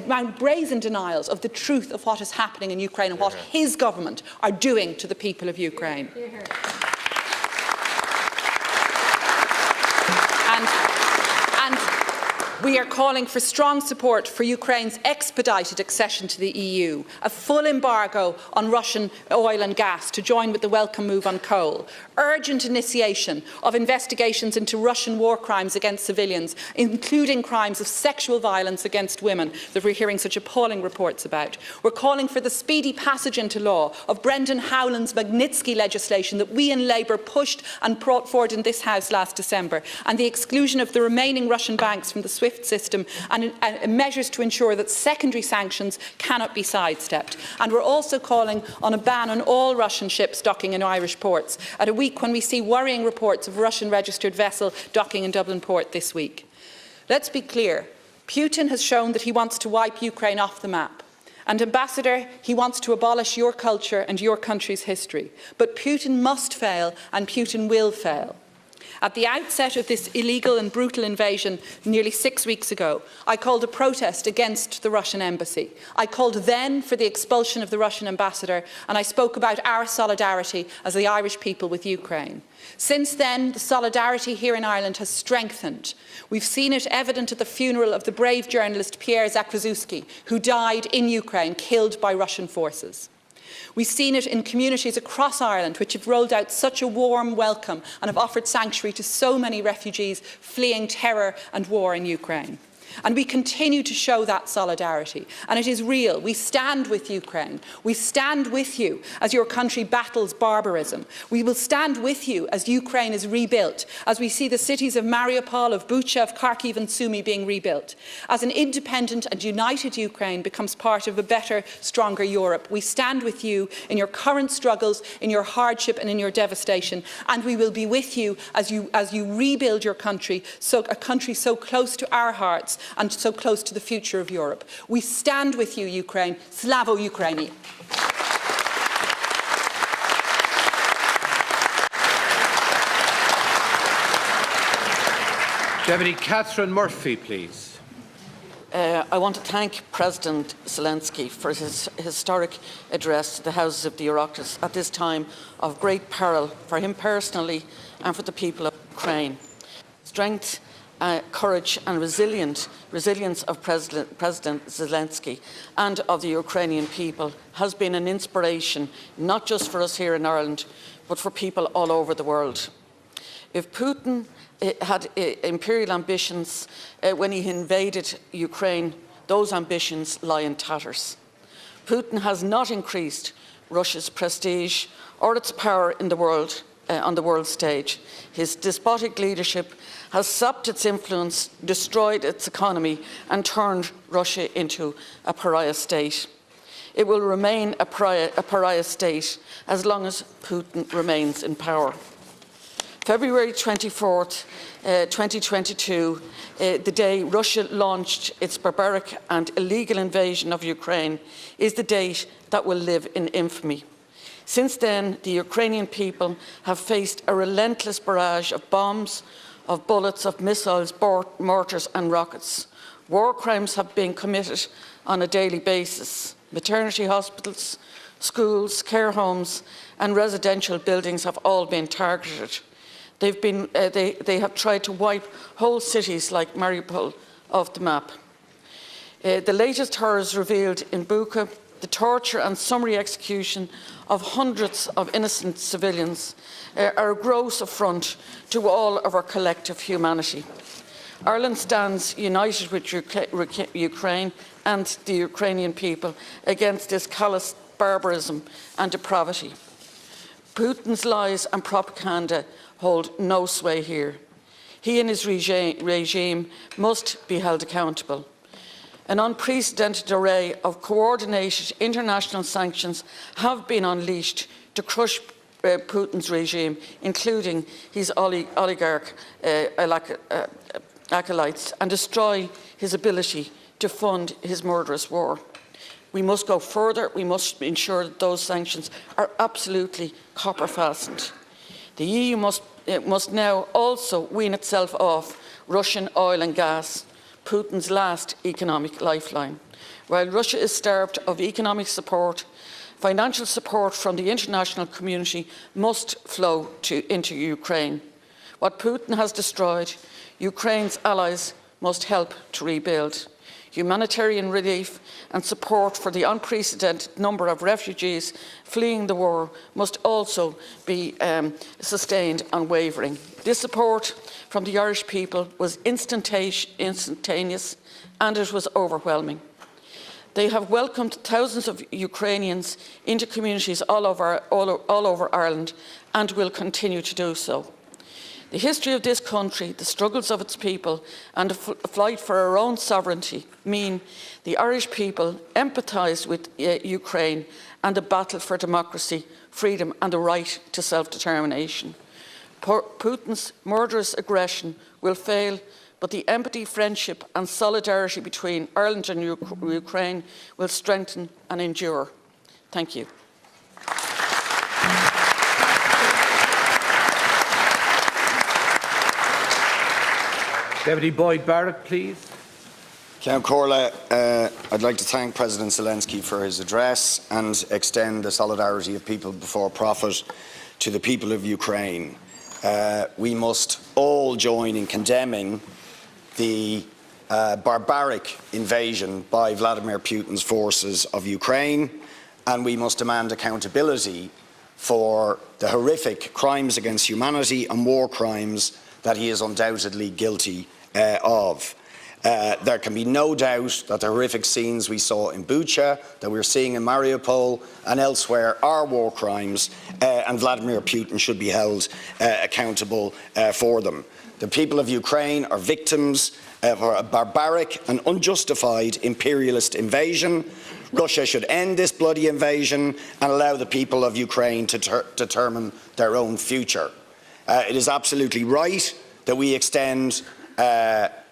mount brazen denials of the truth of what is happening in Ukraine and what his government are doing to the people of Ukraine. We are calling for strong support for Ukraine's expedited accession to the EU, a full embargo on Russian oil and gas to join with the welcome move on coal, urgent initiation of investigations into Russian war crimes against civilians, including crimes of sexual violence against women that we're hearing such appalling reports about. We're calling for the speedy passage into law of Brendan Howland's Magnitsky legislation that we in Labour pushed and brought forward in this House last December, and the exclusion of the remaining Russian banks from the SWIFT system, and measures to ensure that secondary sanctions cannot be sidestepped. And we're also calling on a ban on all Russian ships docking in Irish ports at a week when we see worrying reports of a Russian registered vessel docking in Dublin port this week. Let's be clear. Putin has shown that he wants to wipe Ukraine off the map. And Ambassador, he wants to abolish your culture and your country's history. But Putin must fail, and Putin will fail. At the outset of this illegal and brutal invasion nearly 6 weeks ago, I called a protest against the Russian embassy. I called then for the expulsion of the Russian ambassador, and I spoke about our solidarity as the Irish people with Ukraine. Since then, the solidarity here in Ireland has strengthened. We've seen it evident at the funeral of the brave journalist Pierre Zakrzewski, who died in Ukraine, killed by Russian forces. We've seen it in communities across Ireland which have rolled out such a warm welcome and have offered sanctuary to so many refugees fleeing terror and war in Ukraine. And we continue to show that solidarity. And it is real. We stand with Ukraine. We stand with you as your country battles barbarism. We will stand with you as Ukraine is rebuilt, as we see the cities of Mariupol, of Bucha, of Kharkiv and Sumy being rebuilt. As an independent and united Ukraine becomes part of a better, stronger Europe, we stand with you in your current struggles, in your hardship and in your devastation. And we will be with you as you rebuild your country, a country so close to our hearts and so close to the future of Europe. We stand with you, Ukraine. Slavo Ukraini. Deputy Catherine Murphy, please. I want to thank President Zelensky for his historic address to the Houses of the Oireachtas at this time of great peril for him personally and for the people of Ukraine. Strength, courage and resilience of President Zelensky and of the Ukrainian people has been an inspiration, not just for us here in Ireland, but for people all over the world. If Putin had imperial ambitions when he invaded Ukraine, those ambitions lie in tatters. Putin has not increased Russia's prestige or its power in the world, on the world stage. His despotic leadership has sapped its influence, destroyed its economy and turned Russia into a pariah state. It will remain a pariah state as long as Putin remains in power. February 24th, 2022, the day Russia launched its barbaric and illegal invasion of Ukraine, is the date that will live in infamy. Since then, the Ukrainian people have faced a relentless barrage of bombs, of bullets, of missiles, mortars and rockets. War crimes have been committed on a daily basis. Maternity hospitals, schools, care homes and residential buildings have all been targeted. They have tried to wipe whole cities like Mariupol off the map. The latest horrors revealed in Bucha, the torture and summary execution of hundreds of innocent civilians, are a gross affront to all of our collective humanity. Ireland stands united with Ukraine and the Ukrainian people against this callous barbarism and depravity. Putin's lies and propaganda hold no sway here. He and his regime must be held accountable. An unprecedented array of coordinated international sanctions have been unleashed to crush Putin's regime, including his oligarch acolytes, and destroy his ability to fund his murderous war. We must go further. We must ensure that those sanctions are absolutely copper-fastened. The EU must now also wean itself off Russian oil and gas, Putin's last economic lifeline. While Russia is starved of economic support, financial support from the international community must flow into Ukraine. What Putin has destroyed, Ukraine's allies must help to rebuild. Humanitarian relief and support for the unprecedented number of refugees fleeing the war must also be sustained unwavering. This support from the Irish people was instantaneous and it was overwhelming. They have welcomed thousands of Ukrainians into communities all over Ireland and will continue to do so. The history of this country, the struggles of its people and the fight for our own sovereignty mean the Irish people empathise with Ukraine and the battle for democracy, freedom and the right to self-determination. Putin's murderous aggression will fail, but the empathy, friendship and solidarity between Ireland and Ukraine will strengthen and endure. Thank you. Deputy Boyd Barrett, please. Count Corla, I'd like to thank President Zelensky for his address and extend the solidarity of people before profit to the people of Ukraine. We must all join in condemning the barbaric invasion by Vladimir Putin's forces of Ukraine, and we must demand accountability for the horrific crimes against humanity and war crimes that he is undoubtedly guilty of. There can be no doubt that the horrific scenes we saw in Bucha, that we're seeing in Mariupol and elsewhere are war crimes, and Vladimir Putin should be held accountable for them. The people of Ukraine are victims of a barbaric and unjustified imperialist invasion. Russia should end this bloody invasion and allow the people of Ukraine to determine their own future. It is absolutely right that we extend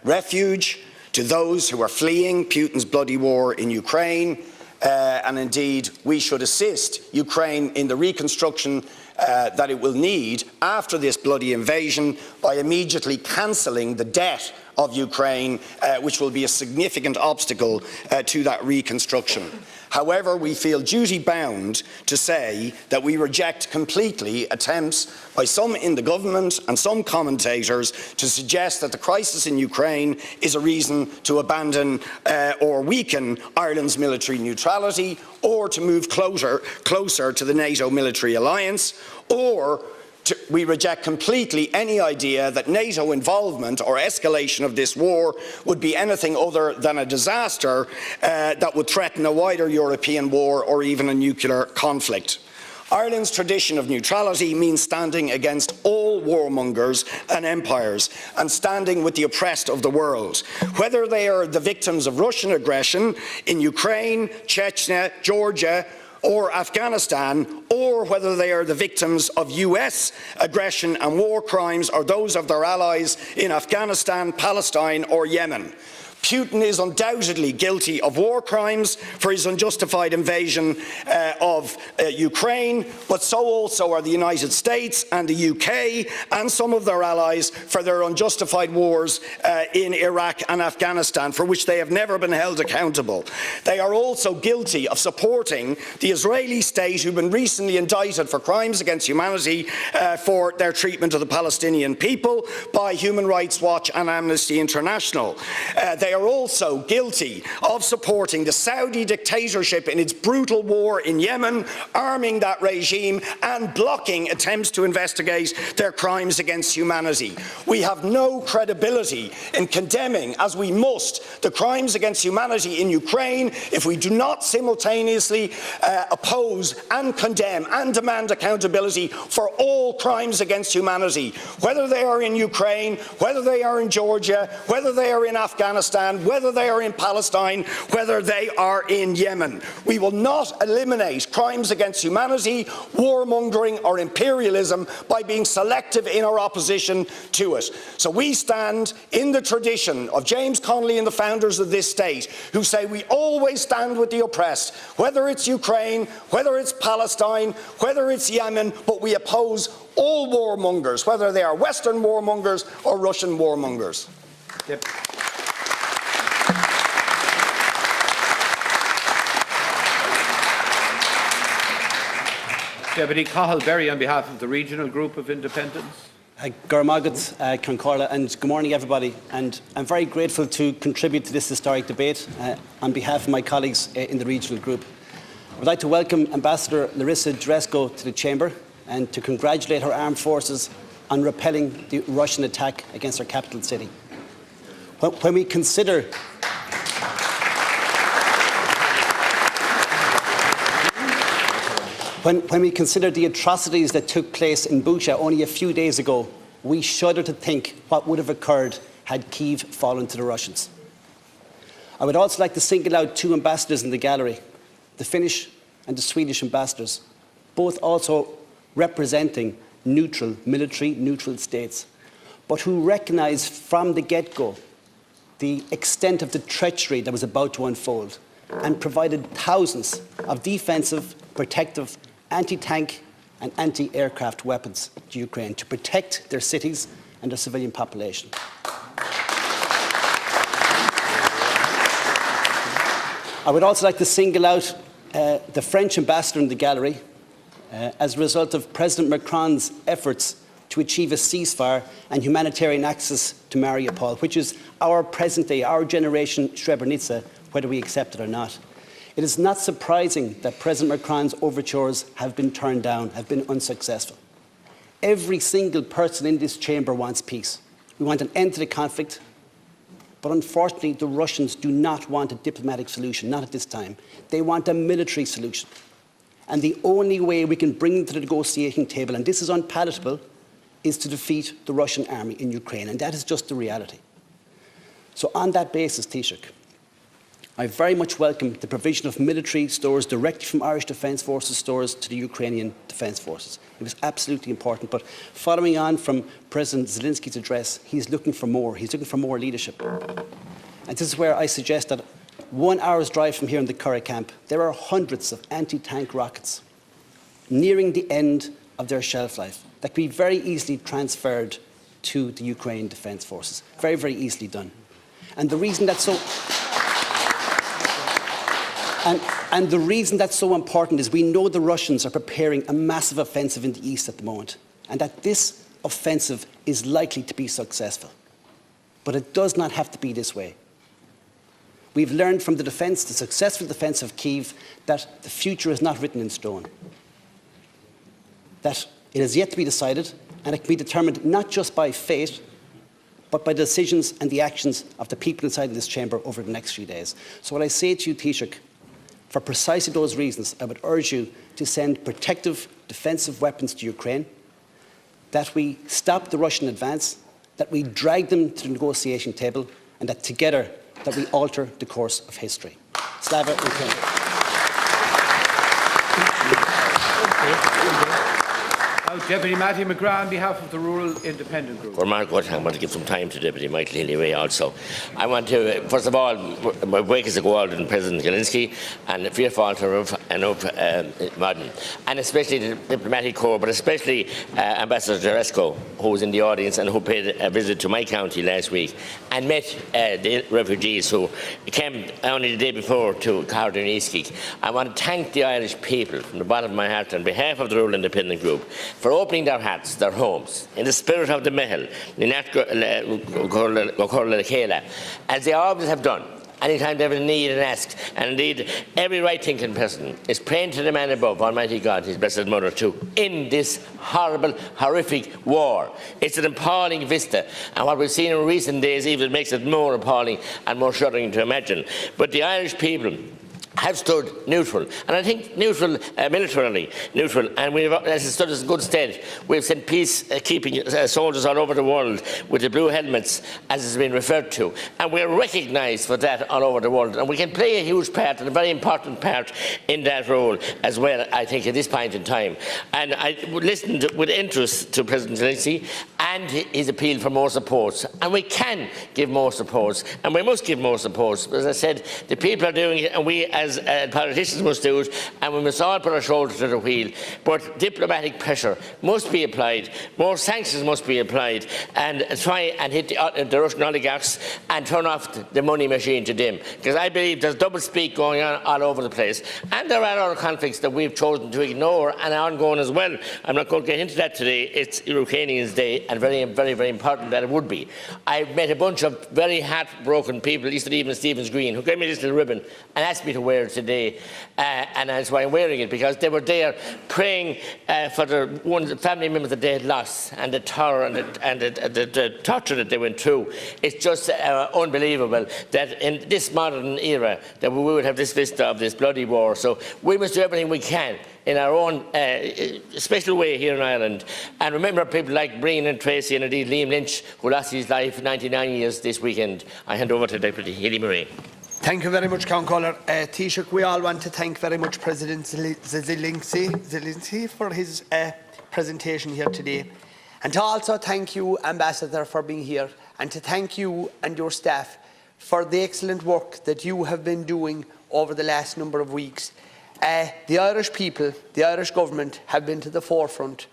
refuge to those who are fleeing Putin's bloody war in Ukraine, and indeed we should assist Ukraine in the reconstruction that it will need after this bloody invasion by immediately cancelling the debt of Ukraine, which will be a significant obstacle to that reconstruction. However, we feel duty-bound to say that we reject completely attempts by some in the government and some commentators to suggest that the crisis in Ukraine is a reason to abandon or weaken Ireland's military neutrality, or to move closer to the NATO military alliance, or we reject completely any idea that NATO involvement or escalation of this war would be anything other than a disaster that would threaten a wider European war or even a nuclear conflict. Ireland's tradition of neutrality means standing against all warmongers and empires and standing with the oppressed of the world, whether they are the victims of Russian aggression in Ukraine, Chechnya, Georgia, or Afghanistan, or whether they are the victims of US aggression and war crimes or those of their allies in Afghanistan, Palestine or Yemen. Putin is undoubtedly guilty of war crimes for his unjustified invasion of Ukraine, but so also are the United States and the UK and some of their allies for their unjustified wars in Iraq and Afghanistan, for which they have never been held accountable. They are also guilty of supporting the Israeli state, who've been recently indicted for crimes against humanity for their treatment of the Palestinian people by Human Rights Watch and Amnesty International. They are also guilty of supporting the Saudi dictatorship in its brutal war in Yemen, arming that regime and blocking attempts to investigate their crimes against humanity. We have no credibility in condemning, as we must, the crimes against humanity in Ukraine if we do not simultaneously oppose and condemn and demand accountability for all crimes against humanity, whether they are in Ukraine, whether they are in Georgia, whether they are in Afghanistan, whether they are in Palestine, whether they are in Yemen. We will not eliminate crimes against humanity, warmongering or imperialism by being selective in our opposition to it. So we stand in the tradition of James Connolly and the founders of this state, who say we always stand with the oppressed, whether it's Ukraine, whether it's Palestine, whether it's Yemen, but we oppose all warmongers, whether they are Western warmongers or Russian warmongers. Yep. Deputy Cathal Berry on behalf of the Regional Group of Independents. Gurmagat, Concorla, and good morning, everybody. And I'm very grateful to contribute to this historic debate on behalf of my colleagues in the regional group. I would like to welcome Ambassador Larissa Dresko to the Chamber and to congratulate her armed forces on repelling the Russian attack against our capital city. When we consider When we consider the atrocities that took place in Bucha only a few days ago, we shudder to think what would have occurred had Kyiv fallen to the Russians. I would also like to single out two ambassadors in the gallery, the Finnish and the Swedish ambassadors, both also representing neutral, military-neutral states, but who recognised from the get-go the extent of the treachery that was about to unfold and provided thousands of defensive, protective, anti-tank and anti-aircraft weapons to Ukraine to protect their cities and their civilian population. I would also like to single out the French ambassador in the gallery as a result of President Macron's efforts to achieve a ceasefire and humanitarian access to Mariupol, which is our present day, our generation Srebrenica, whether we accept it or not. It is not surprising that President Macron's overtures have been turned down, have been unsuccessful. Every single person in this chamber wants peace. We want an end to the conflict, but unfortunately the Russians do not want a diplomatic solution, not at this time. They want a military solution. And the only way we can bring them to the negotiating table, and this is unpalatable, is to defeat the Russian army in Ukraine, and that is just the reality. So on that basis, Taoiseach, I very much welcome the provision of military stores directly from Irish Defence Forces stores to the Ukrainian Defence Forces. It was absolutely important. But following on from President Zelensky's address, he's looking for more. He's looking for more leadership. And this is where I suggest that 1 hour's drive from here in the Curragh camp, there are hundreds of anti-tank rockets nearing the end of their shelf life that can be very easily transferred to the Ukrainian Defence Forces. Very, very easily done. And the reason that's so... And the reason that's so important is we know the Russians are preparing a massive offensive in the east at the moment, and that this offensive is likely to be successful. But it does not have to be this way. We've learned from the successful defence of Kyiv, that the future is not written in stone. That it is yet to be decided, and it can be determined not just by fate, but by the decisions and the actions of the people inside this chamber over the next few days. So what I say to you, Taoiseach, for precisely those reasons, I would urge you to send protective, defensive weapons to Ukraine, that we stop the Russian advance, that we drag them to the negotiation table, and that together that we alter the course of history. Slava Ukraine. Deputy Matthew McGrath on behalf of the Rural Independent Group. I want to give some time to Deputy Michael Healy also. I want to, first of all, my wake is a go out in President Zelensky and Fear Falter of Modern, and especially the diplomatic corps, but especially Ambassador Dresko, who was in the audience and who paid a visit to my county last week and met the refugees who came only the day before to Cardineskig. I want to thank the Irish people from the bottom of my heart on behalf of the Rural Independent Group for opening their hearts, their homes, in the spirit of the Mehel, as they always have done, anytime they have a need and ask. And indeed, every right-thinking person is praying to the man above, Almighty God, His Blessed Mother too, in this horrible, horrific war. It's an appalling vista, and what we've seen in recent days even makes it more appalling and more shuddering to imagine. But the Irish people have stood neutral, and I think neutral, militarily neutral, and we've stood as good stead. We've sent peacekeeping soldiers all over the world with the blue helmets, as has been referred to, and we're recognised for that all over the world, and we can play a huge part and a very important part in that role as well, I think, at this point in time. And I listened with interest to President Zelensky and his appeal for more support, and we can give more support, and we must give more support. As I said, the people are doing it, and we as politicians must do it, and we must all put our shoulder to the wheel. But diplomatic pressure must be applied, more sanctions must be applied, and try and hit the Russian oligarchs and turn off the money machine to them. Because I believe there's double speak going on all over the place, and there are other conflicts that we've chosen to ignore and are ongoing as well. I'm not going to get into that today. It's Ukrainians' Day and very very, very, very important that it would be. I've met a bunch of very heartbroken people, even Stephen's Green, who gave me this little ribbon and asked me to wear it today, and that's why I'm wearing it, because they were there praying for the family members that they had lost, and the terror and the torture that they went through. It's just unbelievable that in this modern era that we would have this vista of this bloody war. So we must do everything we can in our own special way here in Ireland. And remember people like Breen and Tracy and indeed Liam Lynch, who lost his life 99 years this weekend. I hand over to Deputy Healy Murray. Thank you very much, Count Caller. Taoiseach, we all want to thank very much President Zelensky for his presentation here today. And to also thank you, Ambassador, for being here, and to thank you and your staff for the excellent work that you have been doing over the last number of weeks. The Irish people, the Irish government have been to the forefront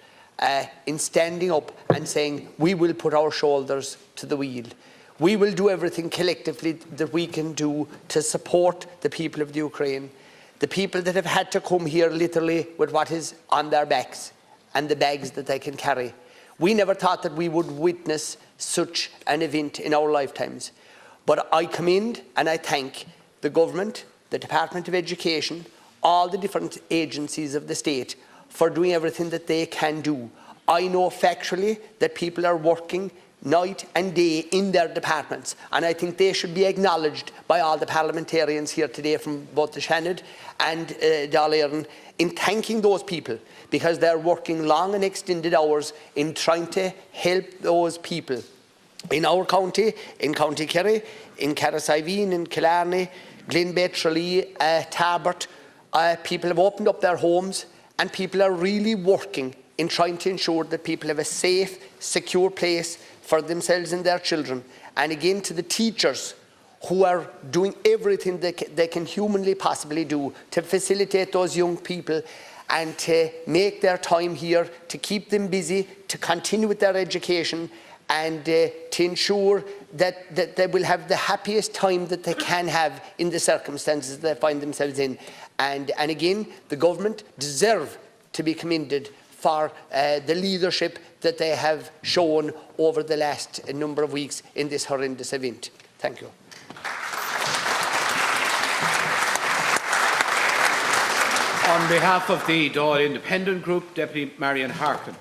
in standing up and saying we will put our shoulders to the wheel. We will do everything collectively that we can do to support the people of the Ukraine, the people that have had to come here literally with what is on their backs and the bags that they can carry. We never thought that we would witness such an event in our lifetimes. But I commend and I thank the government, the Department of Education, all the different agencies of the state for doing everything that they can do. I know factually that people are working night and day in their departments, and I think they should be acknowledged by all the parliamentarians here today from both the Shannon and Dáil Éireann in thanking those people, because they're working long and extended hours in trying to help those people in our county, in County Kerry, in Carrickaveen, in Killarney, Glenbeigh, Tralee, Tarbert. People have opened up their homes, and people are really working in trying to ensure that people have a safe, secure place for themselves and their children. And again, to the teachers who are doing everything they can humanly possibly do to facilitate those young people and to make their time here, to keep them busy, to continue with their education, and to ensure that they will have the happiest time that they can have in the circumstances they find themselves in. And again, the government deserve to be commended for the leadership that they have shown over the last number of weeks in this horrendous event. Thank you. On behalf of the Dáil Independent Group, Deputy Marion Harkin.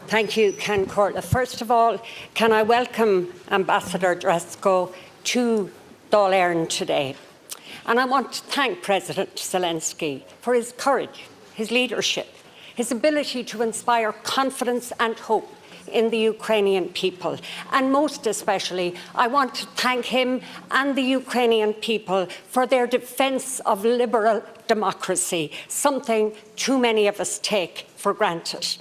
Thank you, Ken Corlett. First of all, can I welcome Ambassador Dresko to Dáil Éireann today. And I want to thank President Zelensky for his courage, his leadership, his ability to inspire confidence and hope in the Ukrainian people. And most especially, I want to thank him and the Ukrainian people for their defence of liberal democracy, something too many of us take for granted.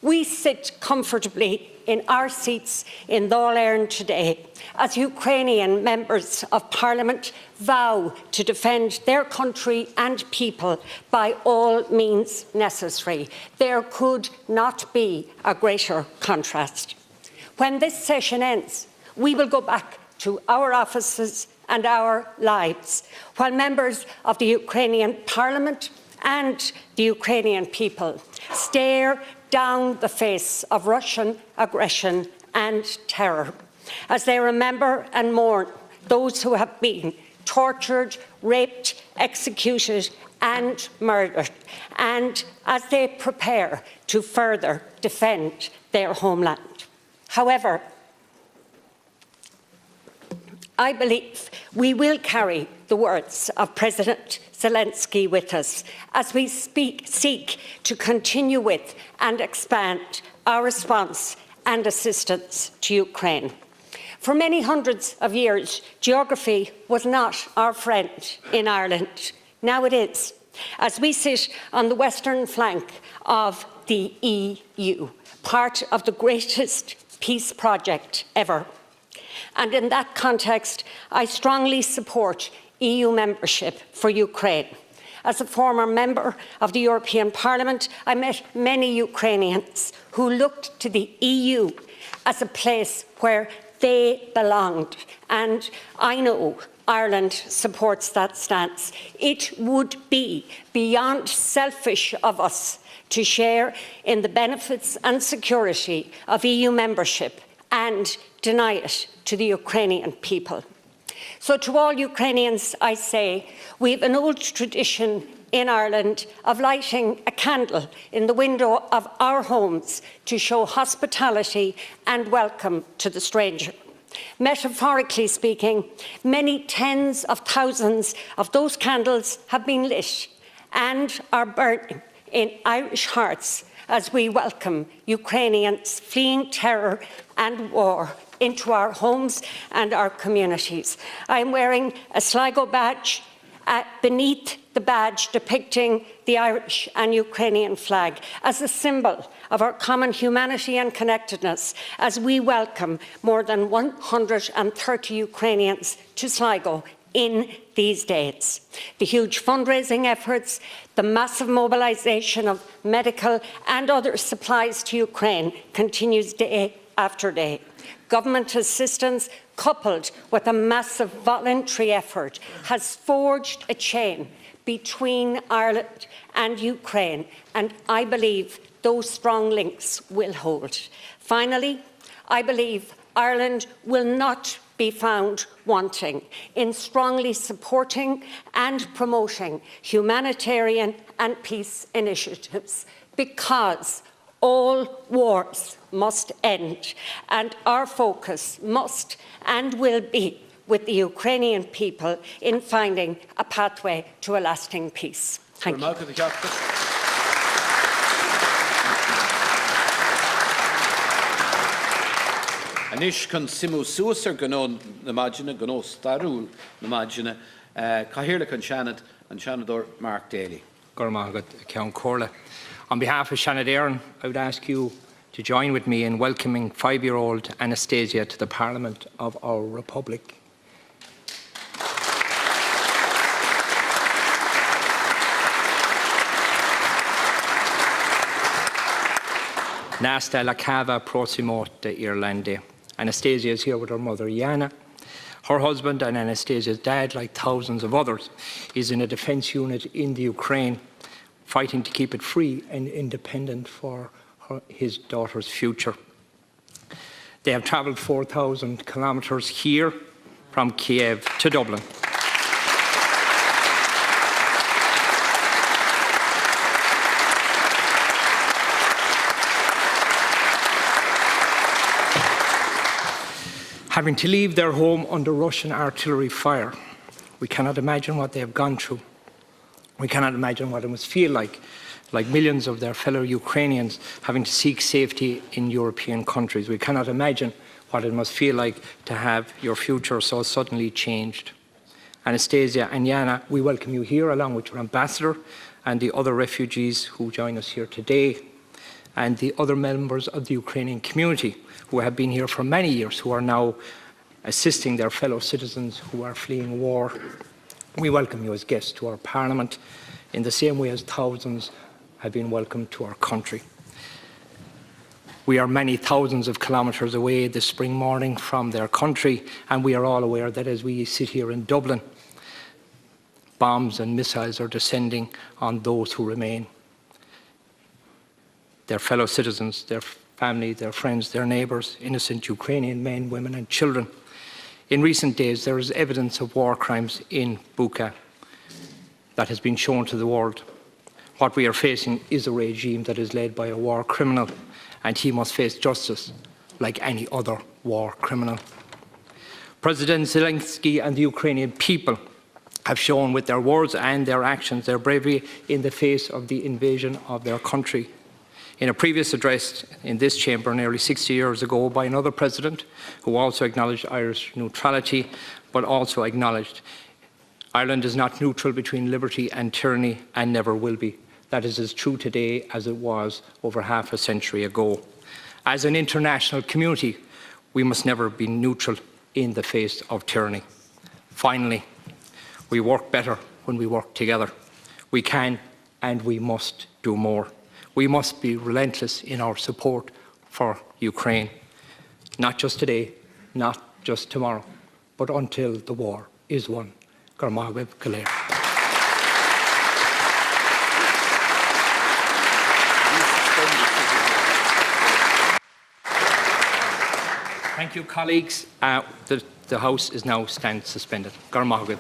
We sit comfortably in our seats in Dáil Éireann today as Ukrainian members of Parliament vow to defend their country and people by all means necessary. There could not be a greater contrast. When this session ends, we will go back to our offices and our lives, while members of the Ukrainian Parliament and the Ukrainian people stare down the face of Russian aggression and terror, as they remember and mourn those who have been tortured, raped, executed and murdered, and as they prepare to further defend their homeland. However, I believe we will carry the words of President Zelensky with us as we seek to continue with and expand our response and assistance to Ukraine. For many hundreds of years, geography was not our friend in Ireland. Now it is, as we sit on the western flank of the EU, part of the greatest peace project ever. And in that context, I strongly support EU membership for Ukraine. As a former member of the European Parliament, I met many Ukrainians who looked to the EU as a place where they belonged. And I know Ireland supports that stance. It would be beyond selfish of us to share in the benefits and security of EU membership and deny it to the Ukrainian people. So to all Ukrainians, I say, we have an old tradition in Ireland of lighting a candle in the window of our homes to show hospitality and welcome to the stranger. Metaphorically speaking, many tens of thousands of those candles have been lit and are burning in Irish hearts as we welcome Ukrainians fleeing terror and war into our homes and our communities. I am wearing a Sligo badge, beneath the badge depicting the Irish and Ukrainian flag as a symbol of our common humanity and connectedness as we welcome more than 130 Ukrainians to Sligo in these days. The huge fundraising efforts, the massive mobilisation of medical and other supplies to Ukraine continues day after day. Government assistance, coupled with a massive voluntary effort, has forged a chain between Ireland and Ukraine, and I believe those strong links will hold. Finally, I believe Ireland will not be found wanting in strongly supporting and promoting humanitarian and peace initiatives, because all wars must end, and our focus must and will be with the Ukrainian people in finding a pathway to a lasting peace. Thank you. Anish kan simu suasar ganon namajina ganon starul namajina kahirla kan Shanad and Shanador Mark Daly. Gormagat Count Corla. On behalf of Shanad Éireann, I would ask you to join with me in welcoming 5-year-old Anastasia to the Parliament of our Republic. Nasta la cava proximo de Irlande. Anastasia is here with her mother, Yana. Her husband and Anastasia's dad, like thousands of others, is in a defence unit in the Ukraine, fighting to keep it free and independent for his daughter's future. They have travelled 4,000 kilometres here from Kiev to Dublin. Having to leave their home under Russian artillery fire, we cannot imagine what they have gone through. We cannot imagine what it must feel like millions of their fellow Ukrainians having to seek safety in European countries. We cannot imagine what it must feel like to have your future so suddenly changed. Anastasia and Yana, we welcome you here along with your ambassador and the other refugees who join us here today, and the other members of the Ukrainian community who have been here for many years, who are now assisting their fellow citizens who are fleeing war. We welcome you as guests to our Parliament in the same way as thousands have been welcomed to our country. We are many thousands of kilometres away this spring morning from their country, and we are all aware that as we sit here in Dublin, bombs and missiles are descending on those who remain. Their fellow citizens, their family, their friends, their neighbours, innocent Ukrainian men, women and children. In recent days, there is evidence of war crimes in Bucha that has been shown to the world. What we are facing is a regime that is led by a war criminal, and he must face justice like any other war criminal. President Zelensky and the Ukrainian people have shown with their words and their actions their bravery in the face of the invasion of their country. In a previous address in this chamber nearly 60 years ago by another president who also acknowledged Irish neutrality, but also acknowledged Ireland is not neutral between liberty and tyranny and never will be. That is as true today as it was over half a century ago. As an international community, we must never be neutral in the face of tyranny. Finally, we work better when we work together. We can and we must do more. We must be relentless in our support for Ukraine, not just today, not just tomorrow, but until the war is won. Garmagweb Kaler. Thank you, colleagues. The House is now stands suspended. Garmagweb.